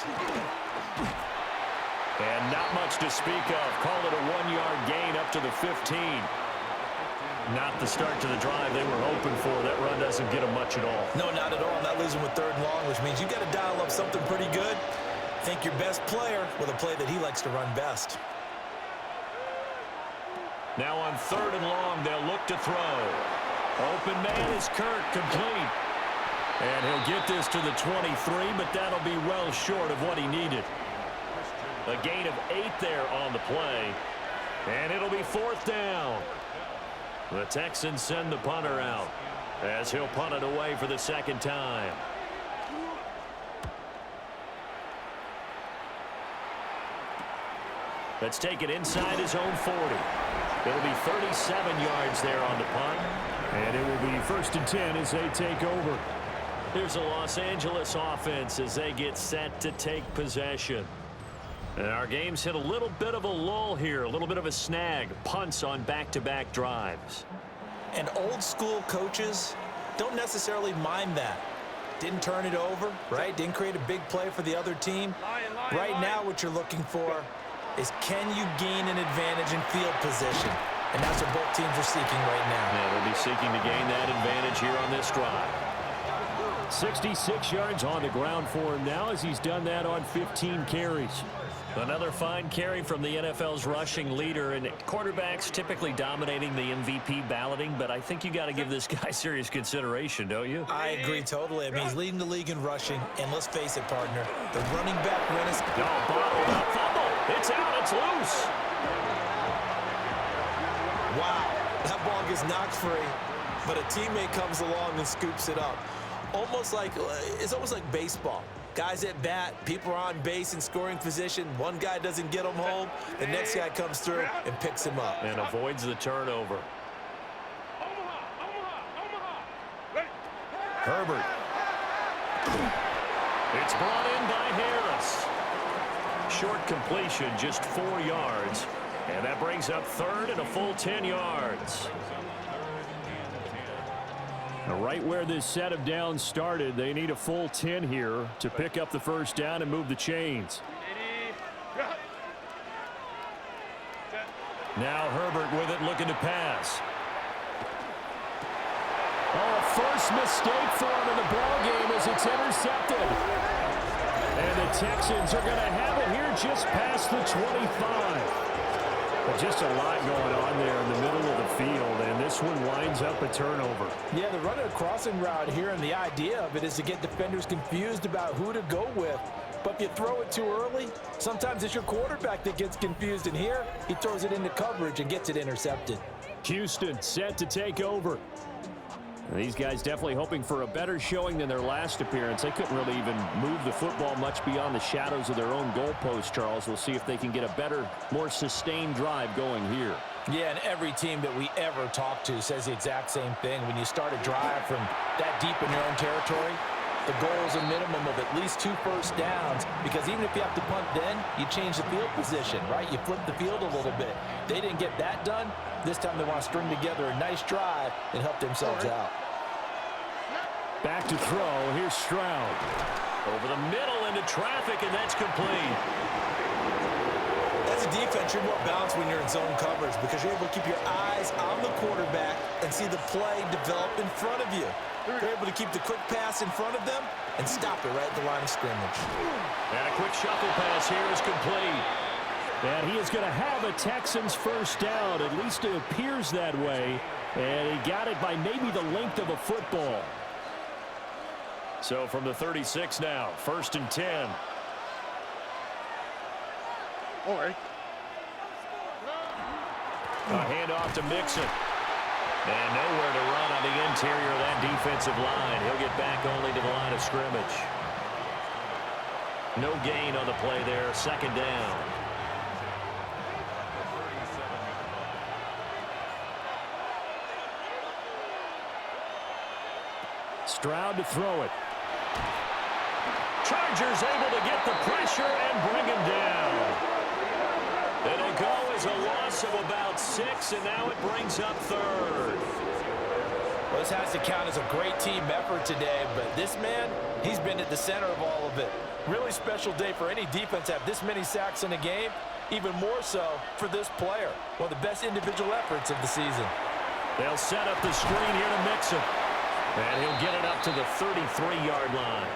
And not much to speak of. Call it a 1-yard gain up to the 15. Not the start to the drive they were hoping for. That run doesn't get them much at all. No, not at all. Not losing with 3rd and long, which means you got to dial up something pretty good. Think your best player with a play that he likes to run best. Now on 3rd and long, they'll look to throw. Open man is Kirk, complete. And he'll get this to the 23, but that'll be well short of what he needed. A gain of 8 there on the play. And it'll be 4th down. The Texans send the punter out as he'll punt it away for the 2nd time. Let's take it inside his own 40. It'll be 37 yards there on the punt. And it will be 1st and 10 as they take over. Here's a Los Angeles offense as they get set to take possession. And our game's hit a little bit of a lull here, a little bit of a snag. Punts on back-to-back drives. And old-school coaches don't necessarily mind that. Didn't turn it over, right? Didn't create a big play for the other team. Right now what you're looking for is can you gain an advantage in field position? And that's what both teams are seeking right now. Yeah, they'll be seeking to gain that advantage here on this drive. 66 yards on the ground for him now as he's done that on 15 carries. Another fine carry from the NFL's rushing leader, and quarterbacks typically dominating the MVP balloting, but I think you got to give this guy serious consideration, don't you? I agree totally. I mean, he's leading the league in rushing, and let's face it, partner, the running back win is... Bottled up, fumble. It's out, it's loose. Wow, that ball gets knocked free, but a teammate comes along and scoops it up. It's almost like baseball. Guys at bat, people are on base in scoring position. One guy doesn't get him home. The next guy comes through and picks him up. And avoids the turnover. Herbert. It's brought in by Harris. Short completion, just 4 yards. And that brings up 3rd and a full 10 yards. Right where this set of downs started, they need a full 10 here to pick up the 1st down and move the chains. Now Herbert with it, looking to pass. Oh, first mistake for him in the ball game as it's intercepted. And the Texans are going to have it here just past the 25. But just a lot going on there in the middle of the field, and this one winds up a turnover. Yeah, they're running a crossing route here, and the idea of it is to get defenders confused about who to go with. But if you throw it too early, sometimes it's your quarterback that gets confused, and here he throws it into coverage and gets it intercepted. Houston set to take over. These guys definitely hoping for a better showing than their last appearance. They couldn't really even move the football much beyond the shadows of their own goalpost, Charles. We'll see if they can get a better, more sustained drive going here. Yeah, and every team that we ever talk to says the exact same thing. When you start a drive from that deep in your own territory, the goal is a minimum of at least 2 first downs, because even if you have to punt then, you change the field position, right? You flip the field a little bit. They didn't get that done. This time they want to string together a nice drive and help themselves out. Back to throw. Here's Stroud. Over the middle into traffic, and that's complete. As a defense, you're more balanced when you're in zone coverage because you're able to keep your eyes on the quarterback and see the play develop in front of you. You're able to keep the quick pass in front of them and stop it right at the line of scrimmage. And a quick shuffle pass here is complete. And he is going to have a Texans 1st down. At least it appears that way. And he got it by maybe the length of a football. So from the 36 now, 1st and 10. All right. A handoff to Mixon. And nowhere to run on the interior of that defensive line. He'll get back only to the line of scrimmage. No gain on the play there, 2nd down. Stroud to throw it. Chargers able to get the pressure and bring him down. It'll go as a loss of about 6, and now it brings up 3rd. Well, this has to count as a great team effort today, but this man, he's been at the center of all of it. Really special day for any defense to have this many sacks in a game, even more so for this player. One of the best individual efforts of the season. They'll set up the screen here to mix him. And he'll get it up to the 33-yard line.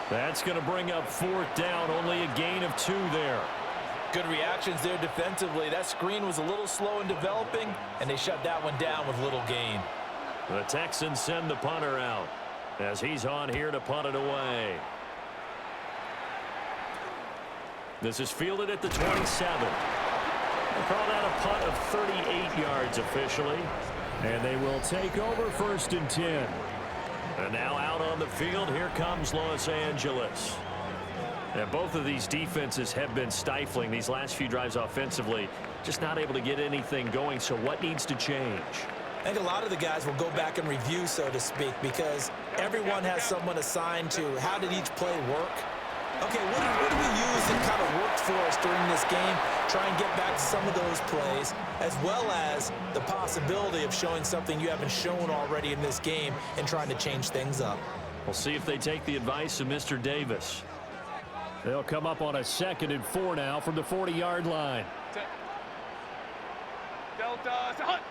That's going to bring up 4th down, only a gain of 2 there. Good reactions there defensively. That screen was a little slow in developing, and they shut that one down with little gain. The Texans send the punter out as he's on here to punt it away. This is fielded at the 27. They call that a punt of 38 yards officially. And they will take over 1st and 10. And now out on the field, here comes Los Angeles. And both of these defenses have been stifling these last few drives offensively. Just not able to get anything going, so what needs to change? I think a lot of the guys will go back and review, so to speak, because everyone has someone assigned to how did each play work. Okay, what do we use that kind of worked for us during this game? Try and get back to some of those plays, as well as the possibility of showing something you haven't shown already in this game and trying to change things up. We'll see if they take the advice of Mr. Davis. They'll come up on a 2nd and 4 now from the 40-yard line. Delta, hunt.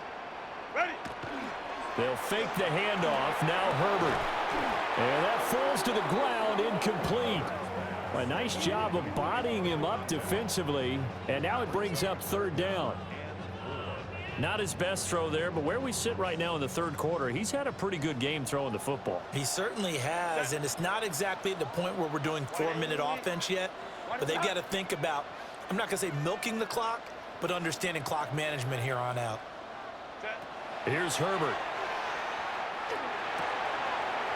Ready. They'll fake the handoff. Now Herbert. And that falls to the ground, incomplete. A nice job of bodying him up defensively, and now it brings up 3rd down. Not his best throw there, but where we sit right now in the 3rd quarter, he's had a pretty good game throwing the football. He certainly has, and it's not exactly at the point where we're doing 4-minute offense yet, but they've got to think about, I'm not going to say milking the clock, but understanding clock management here on out. Here's Herbert.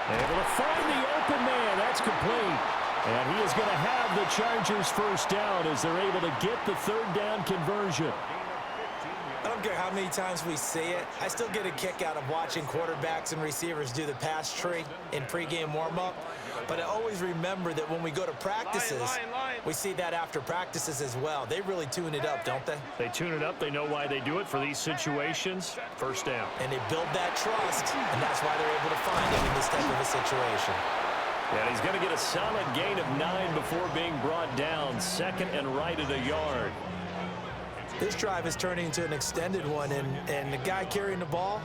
Able to find the open man. That's complete. And he is going to have the Chargers 1st down as they're able to get the 3rd down conversion. I don't care how many times we see it. I still get a kick out of watching quarterbacks and receivers do the pass tree in pregame warm-up. But I always remember that when we go to practices, we see that after practices as well. They really tune it up, don't they? They tune it up. They know why they do it for these situations. 1st down. And they build that trust, and that's why they're able to find it in this type of a situation. And he's going to get a solid gain of 9 before being brought down. 2nd and right at a yard. This drive is turning into an extended one, and the guy carrying the ball,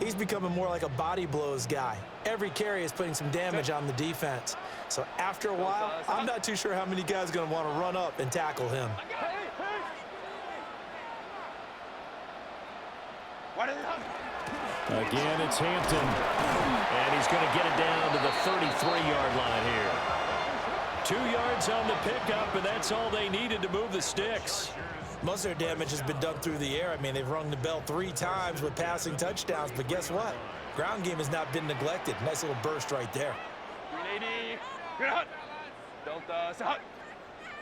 he's becoming more like a body blows guy. Every carry is putting some damage on the defense. So after a while, I'm not too sure how many guys are going to want to run up and tackle him. Again, it's Hampton. And he's going to get it down to the 33-yard line here. 2 yards on the pickup, and that's all they needed to move the sticks. Most of their damage has been done through the air. I mean, they've rung the bell 3 times with passing touchdowns, but guess what? Ground game has not been neglected. Nice little burst right there. 380. Delta, hunt.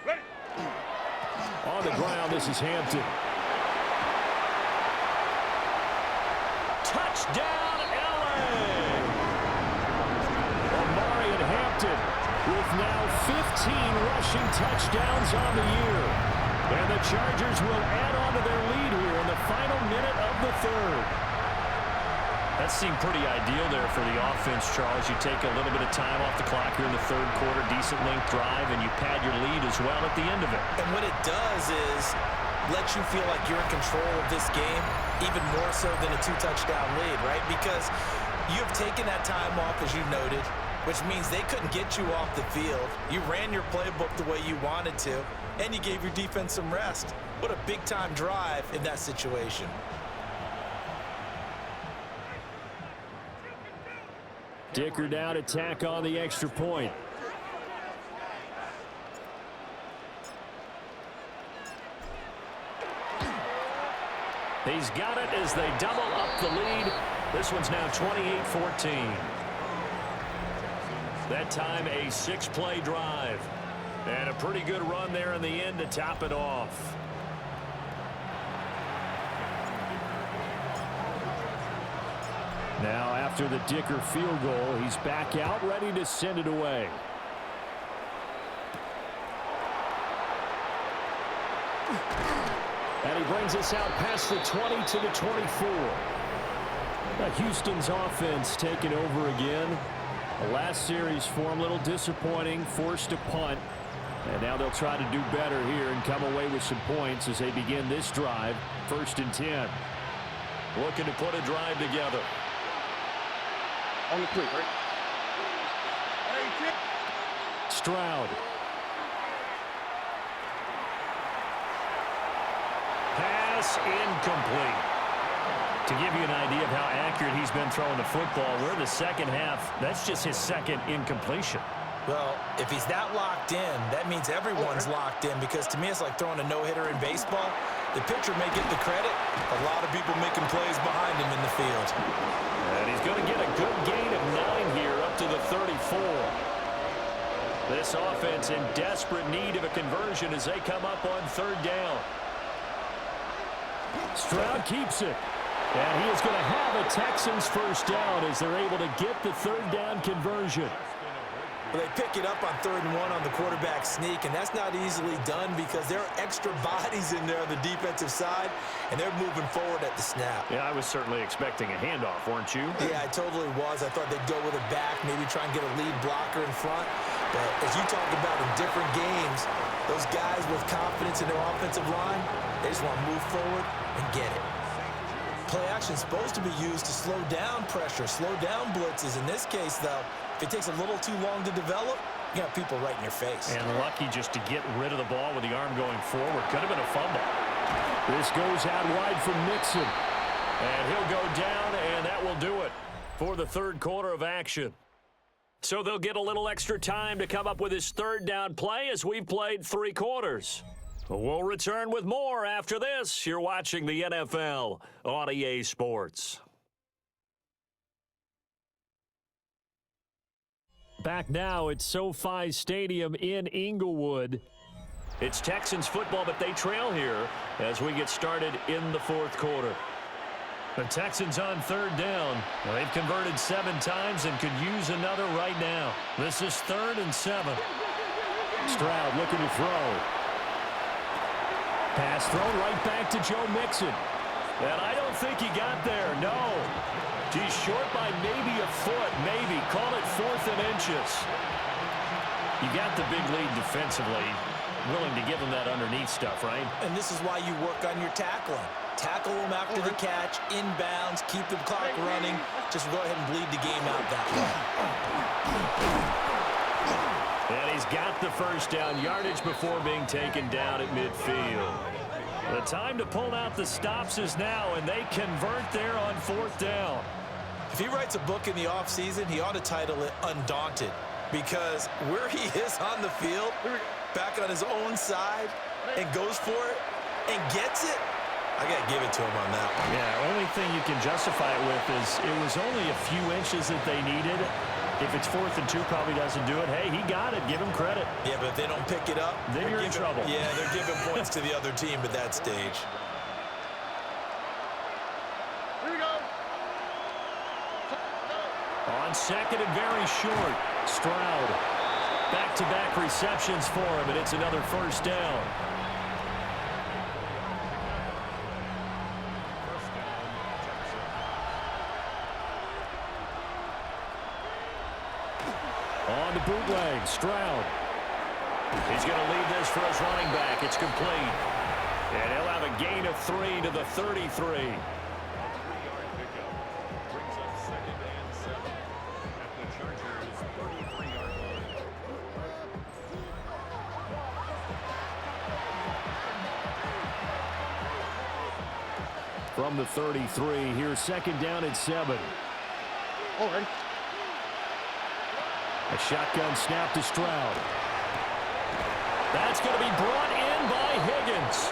Ready. On the ground, this is Hampton. Touchdown, LA! Omari and Hampton with now 15 rushing touchdowns on the year. And the Chargers will add on to their lead here in the final minute of the 3rd. That seemed pretty ideal there for the offense, Charles. You take a little bit of time off the clock here in the 3rd quarter, decent length drive, and you pad your lead as well at the end of it. And what it does is let you feel like you're in control of this game, even more so than a 2-touchdown lead, right? Because you've taken that time off, as you noted, which means they couldn't get you off the field. You ran your playbook the way you wanted to, and you gave your defense some rest. What a big-time drive in that situation. Dicker down to tack on the extra point. He's got it as they double up the lead. This one's now 28-14. That time a 6-play drive. And a pretty good run there in the end to top it off. Now after the Dicker field goal, he's back out ready to send it away. And he brings us out past the 20 to the 24. Houston's offense taking over again. The last series for him, a little disappointing, forced a punt. And now they'll try to do better here and come away with some points as they begin this drive, 1st and 10. looking to put a drive together. On the 3, right? Stroud. Pass incomplete. To give you an idea of how accurate he's been throwing the football, we're in the second half. That's just his second incompletion. Well, if he's that locked in, that means everyone's locked in, because to me it's like throwing a no-hitter in baseball. The pitcher may get the credit. A lot of people making plays behind him in the field. And he's going to get a good gain of 9 here up to the 34. This offense in desperate need of a conversion as they come up on 3rd down. Stroud keeps it. And he is going to have a Texans first down as they're able to get the 3rd down conversion. Well, they pick it up on 3rd and 1 on the quarterback sneak, and that's not easily done because there are extra bodies in there on the defensive side, and they're moving forward at the snap. Yeah, I was certainly expecting a handoff, weren't you? Yeah, I totally was. I thought they'd go with a back, maybe try and get a lead blocker in front. But as you talk about in different games, those guys with confidence in their offensive line, they just want to move forward and get it. Play action is supposed to be used to slow down pressure, slow down blitzes. In this case, though, if it takes a little too long to develop, you got people right in your face. And lucky just to get rid of the ball with the arm going forward. Could have been a fumble. This goes out wide from Mixon. And he'll go down, and that will do it for the 3rd quarter of action. So they'll get a little extra time to come up with his 3rd down play as we've played 3 quarters. We'll return with more after this. You're watching the NFL on EA Sports. Back now at SoFi Stadium in Inglewood. It's Texans football, but they trail here as we get started in the 4th quarter. The Texans on 3rd down. They've converted 7 times and could use another right now. This is 3rd and 7. Stroud looking to throw. Pass thrown right back to Joe Mixon. And I don't think he got there, no. He's short by maybe a foot, maybe. Call it 4th and inches. You got the big lead defensively. Willing to give him that underneath stuff, right? And this is why you work on your tackling. Tackle them after the catch, inbounds, keep the clock running. Just go ahead and bleed the game out that way. And he's got the first down, yardage before being taken down at midfield. The time to pull out the stops is now, and they convert there on 4th down. If he writes a book in the offseason, he ought to title it Undaunted, because where he is on the field, back on his own side, and goes for it and gets it, I got to give it to him on that one. Yeah, only thing you can justify it with is it was only a few inches that they needed. If it's 4th and 2, probably doesn't do it. Hey, he got it. Give him credit. Yeah, but if they don't pick it up, then you're in trouble. Yeah, they're giving points to the other team at that stage. Here we go. On 2nd and very short, Stroud. Back-to-back receptions for him, and it's another first down. On the bootleg, Stroud. He's going to lead this for his running back. It's complete. And he'll have a gain of 3 to the 33. From the 33, here's 2nd down and 7. All right. A shotgun snap to Stroud. That's going to be brought in by Higgins.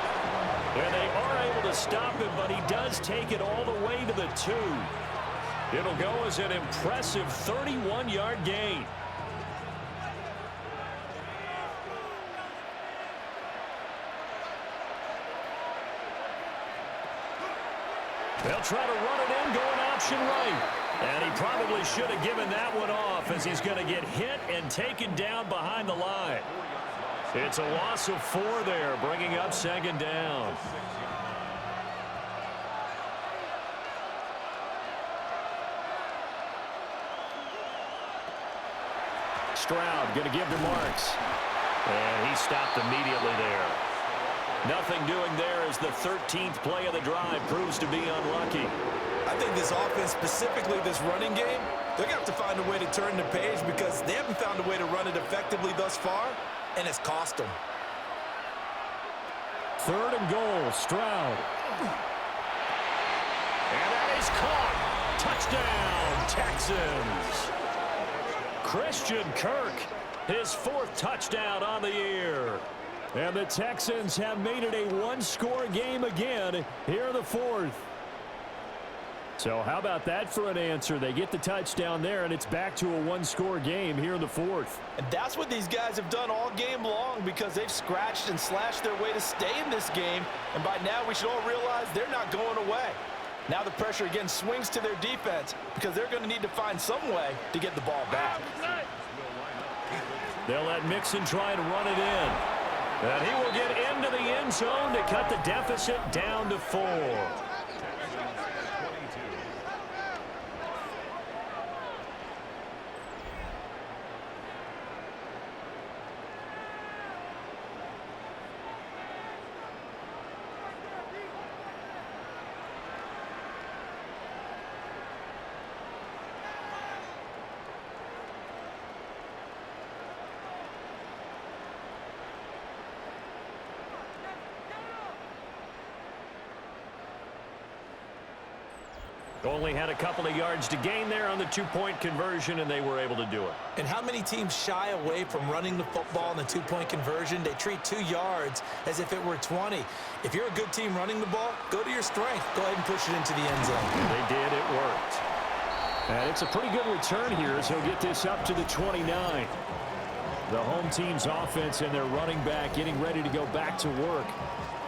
And they are able to stop him, but he does take it all the way to the 2. It'll go as an impressive 31-yard gain. They'll try to run it in, going option right. And he probably should have given that one off as he's going to get hit and taken down behind the line. It's a loss of 4 there, bringing up 2nd down. Stroud going to give to Marks. And he stopped immediately there. Nothing doing there as the 13th play of the drive proves to be unlucky. I think this offense, specifically this running game, they're going to have to find a way to turn the page because they haven't found a way to run it effectively thus far, and it's cost them. 3rd and goal, Stroud. And that is caught. Touchdown, Texans. Christian Kirk, his 4th touchdown on the year. And the Texans have made it a one-score game again here in the 4th. So how about that for an answer? They get the touchdown there, and it's back to a one-score game here in the 4th. And that's what these guys have done all game long because they've scratched and slashed their way to stay in this game. And by now, we should all realize they're not going away. Now the pressure again swings to their defense because they're going to need to find some way to get the ball back. They'll let Mixon try and run it in. And he will get into the end zone to cut the deficit down to 4. Only had a couple of yards to gain there on the 2-point conversion, and they were able to do it. And how many teams shy away from running the football in the 2-point conversion? They treat 2 yards as if it were 20. If you're a good team running the ball, go to your strength. Go ahead and push it into the end zone. And they did. It worked. And it's a pretty good return here as he'll get this up to the 29. The home team's offense and their running back getting ready to go back to work.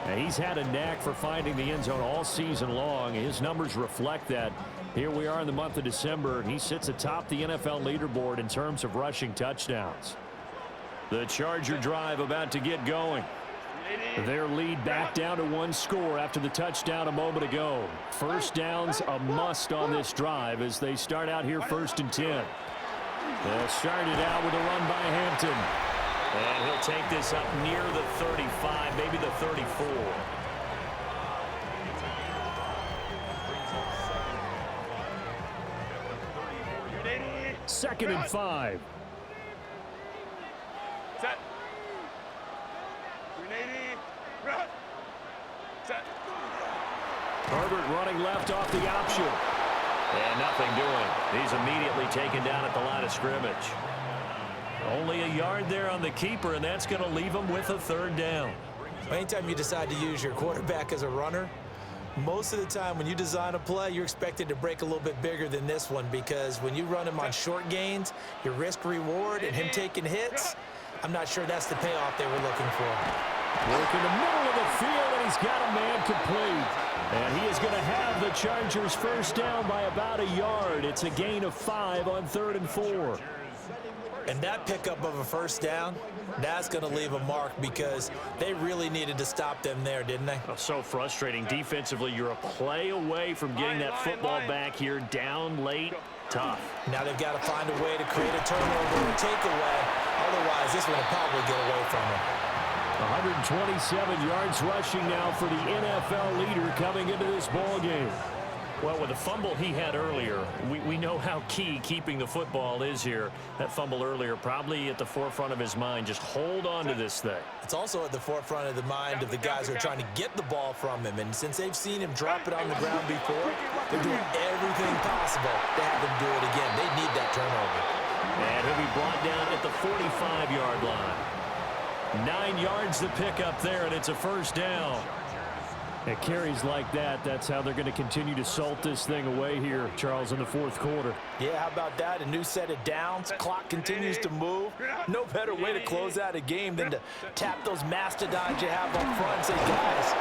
Now, he's had a knack for finding the end zone all season long. His numbers reflect that. Here we are in the month of December, and he sits atop the NFL leaderboard in terms of rushing touchdowns. The Charger drive about to get going. Their lead back down to 1 score after the touchdown a moment ago. First down's a must on this drive as they start out here 1st and 10. They started out with a run by Hampton. And he'll take this up near the 35, maybe the 34. Second and 5. Set. 380. Run. Set. Herbert running left off the option. And nothing doing. He's immediately taken down at the line of scrimmage. Only a yard there on the keeper, and that's going to leave him with a 3rd down. Anytime you decide to use your quarterback as a runner, most of the time when you design a play, you're expected to break a little bit bigger than this one because when you run him on short gains, your risk-reward and him taking hits, I'm not sure that's the payoff they were looking for. Work in the middle of the field, and he's got a man complete. And he is going to have the Chargers 1st down by about a yard. It's a gain of 5 on 3rd and 4. And that pickup of a 1st down, that's going to leave a mark because they really needed to stop them there, didn't they? Oh, so frustrating. Defensively, you're a play away from getting that football back here down late. Tough. Now they've got to find a way to create a turnover or takeaway. Otherwise, this one will probably get away from them. 127 yards rushing now for the NFL leader coming into this ball game. Well, with the fumble he had earlier, we know how key keeping the football is here. That fumble earlier probably at the forefront of his mind. Just hold on to this thing. It's also at the forefront of the mind of the guys who are trying to get the ball from him. And since they've seen him drop it on the ground before, they're doing everything possible to have him do it again. They need that turnover. And he'll be brought down at the 45-yard line. 9 yards to pick up there, and it's a 1st down. At carries like that, that's how they're going to continue to salt this thing away here, Charles, in the 4th quarter. Yeah, how about that? A new set of downs. Clock continues to move. No better way to close out a game than to tap those mastodons you have up front and say, guys,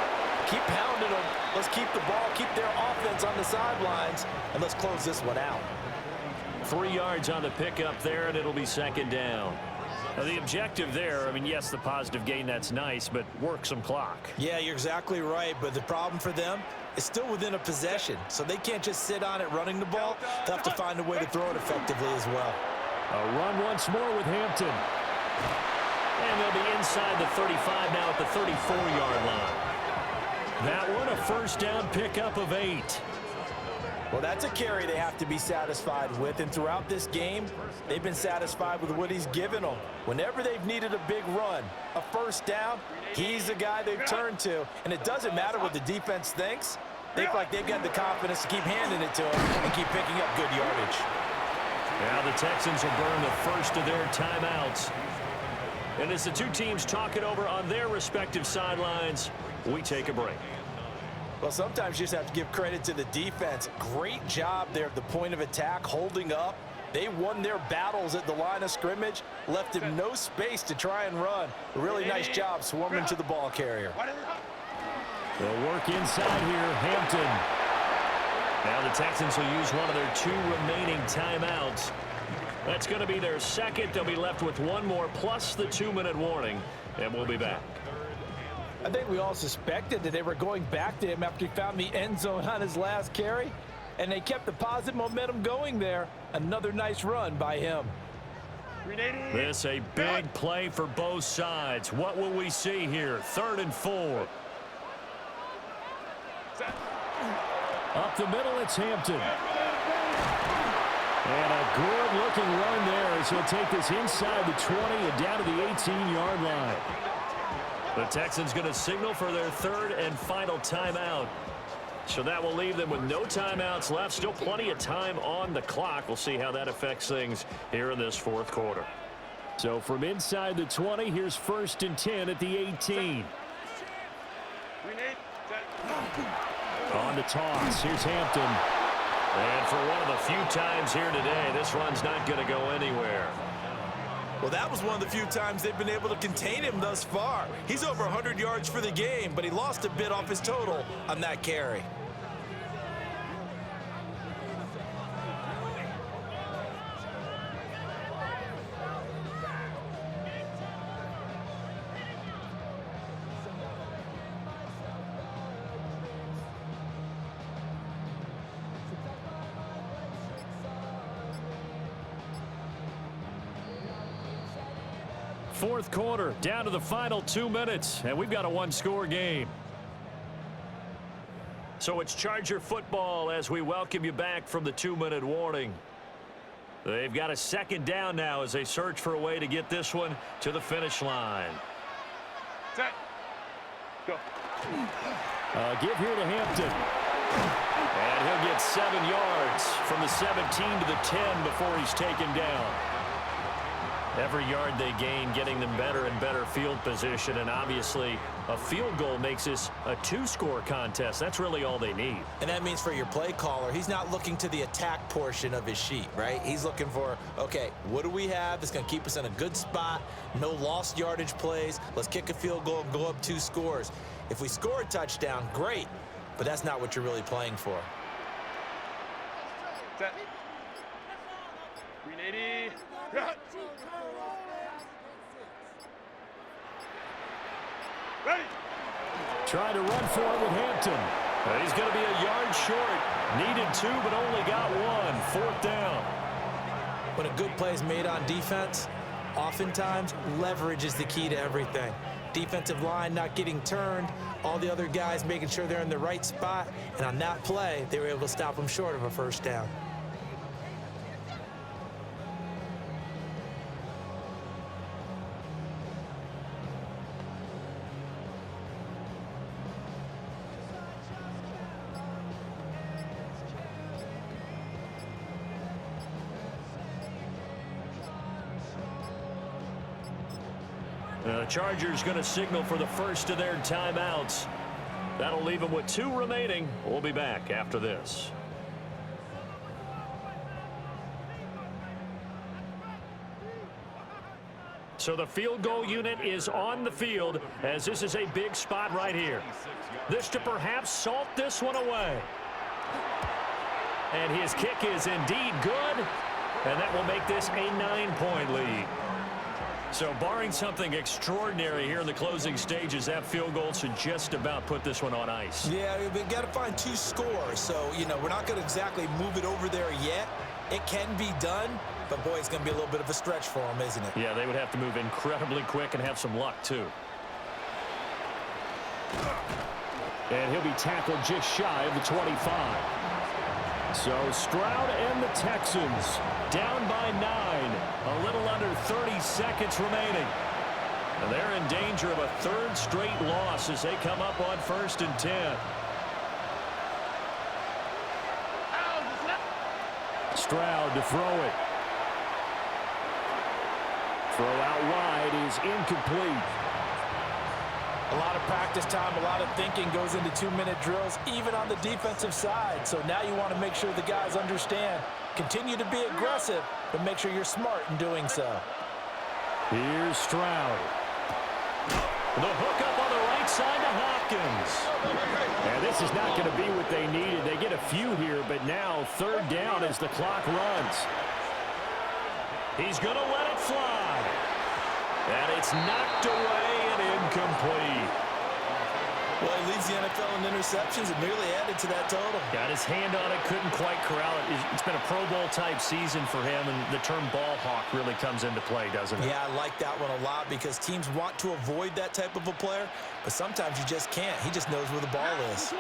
keep pounding them. Let's keep the ball, keep their offense on the sidelines, and let's close this one out. 3 yards on the pickup there, and it'll be 2nd down. Now, the objective there, I mean, yes, the positive gain, that's nice, but work some clock. Yeah, you're exactly right, but the problem for them is still within a possession, so they can't just sit on it running the ball. They'll have to find a way to throw it effectively as well. A run once more with Hampton. And they'll be inside the 35 now at the 34-yard line. That one, a first down pickup of 8. Well, that's a carry they have to be satisfied with, and throughout this game, they've been satisfied with what he's given them. Whenever they've needed a big run, a first down, he's the guy they've turned to, and it doesn't matter what the defense thinks. They feel like they've got the confidence to keep handing it to him and keep picking up good yardage. Now the Texans will burn the first of their timeouts. And as the two teams talk it over on their respective sidelines, we take a break. Well, sometimes you just have to give credit to the defense. Great job there at the point of attack, holding up. They won their battles at the line of scrimmage, left him no space to try and run. A really nice job swarming to the ball carrier. They'll work inside here, Hampton. Now the Texans will use one of their 2 remaining timeouts. That's going to be their second. They'll be left with one more plus the 2-minute warning, and we'll be back. I think we all suspected that they were going back to him after he found the end zone on his last carry, and they kept the positive momentum going there. Another nice run by him. This a big play for both sides. What will we see here? 3rd and 4. Up the middle, it's Hampton. And a good-looking run there as he'll take this inside the 20 and down to the 18-yard line. The Texans going to signal for their 3rd and final timeout. So that will leave them with no timeouts left. Still plenty of time on the clock. We'll see how that affects things here in this 4th quarter. So from inside the 20, here's 1st and 10 at the 18. On the toss, here's Hampton. And for one of the few times here today, this run's not going to go anywhere. Well, that was one of the few times they've been able to contain him thus far. He's over 100 yards for the game, but he lost a bit off his total on that carry. Fourth quarter, down to the final 2 minutes, and we've got a 1-score game. So it's Charger football as we welcome you back from the 2-minute warning. They've got a 2nd down now as they search for a way to get this one to the finish line. Set. Go. Give here to Hampton. And he'll get 7 yards from the 17 to the 10 before he's taken down. Every yard they gain, getting them better and better field position, and obviously a field goal makes this a 2-score contest. That's really all they need. And that means for your play caller, he's not looking to the attack portion of his sheet, right? He's looking for, okay, what do we have that's going to keep us in a good spot? No lost yardage plays. Let's kick a field goal and go up 2 scores. If we score a touchdown, great, but that's not what you're really playing for. Set. 380. Cut. Ready. Trying to run for it with Hampton. He's going to be a yard short. Needed 2, but only got 1. 4th down. When a good play is made on defense, oftentimes leverage is the key to everything. Defensive line not getting turned, all the other guys making sure they're in the right spot, and on that play, they were able to stop them short of a 1st down. The Chargers going to signal for the first of their timeouts. That'll leave them with 2 remaining. We'll be back after this. So the field goal unit is on the field as this is a big spot right here. This to perhaps salt this one away. And his kick is indeed good. And that will make this a 9-point lead. So barring something extraordinary here in the closing stages, that field goal should just about put this one on ice. Yeah, we've got to find 2 scores. So, we're not going to exactly move it over there yet. It can be done, but boy, it's going to be a little bit of a stretch for him, isn't it? Yeah, they would have to move incredibly quick and have some luck, too. And he'll be tackled just shy of the 25. So Stroud and the Texans down by 9. A little under 30 seconds remaining. And they're in danger of a third straight loss as they come up on 1st and 10. Stroud to throw it. Throw out wide is incomplete. A lot of practice time, a lot of thinking goes into 2-minute drills, even on the defensive side. So now you want to make sure the guys understand. Continue to be aggressive, but make sure you're smart in doing so. Here's Stroud. The hook up on the right side to Hopkins. And this is not going to be what they needed. They get a few here, but now 3rd down as the clock runs. He's going to let it fly. And it's knocked away and incomplete. Well, he leads the NFL in interceptions and nearly added to that total. Got his hand on it, couldn't quite corral it. It's been a Pro Bowl-type season for him, and the term ball hawk really comes into play, doesn't it? Yeah, I like that one a lot because teams want to avoid that type of a player, but sometimes you just can't. He just knows where the ball is.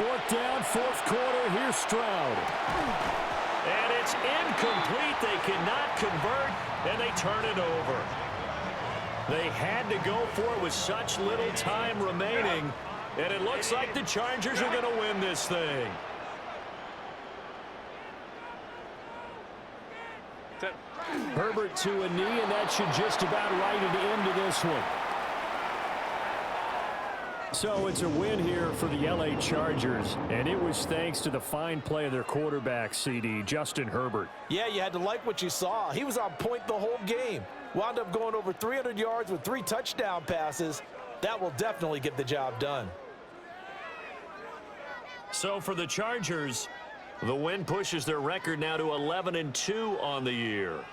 4th down, 4th quarter. Here's Stroud. And it's incomplete. They cannot convert, and they turn it over. They had to go for it with such little time remaining, and it looks like the Chargers are going to win this thing. Herbert to a knee, and that should just about write an end to this one. So it's a win here for the L.A. Chargers, and it was thanks to the fine play of their quarterback, CD, Justin Herbert. Yeah, you had to like what you saw. He was on point the whole game. Wound up going over 300 yards with 3 touchdown passes. That will definitely get the job done. So for the Chargers, the win pushes their record now to 11-2 on the year.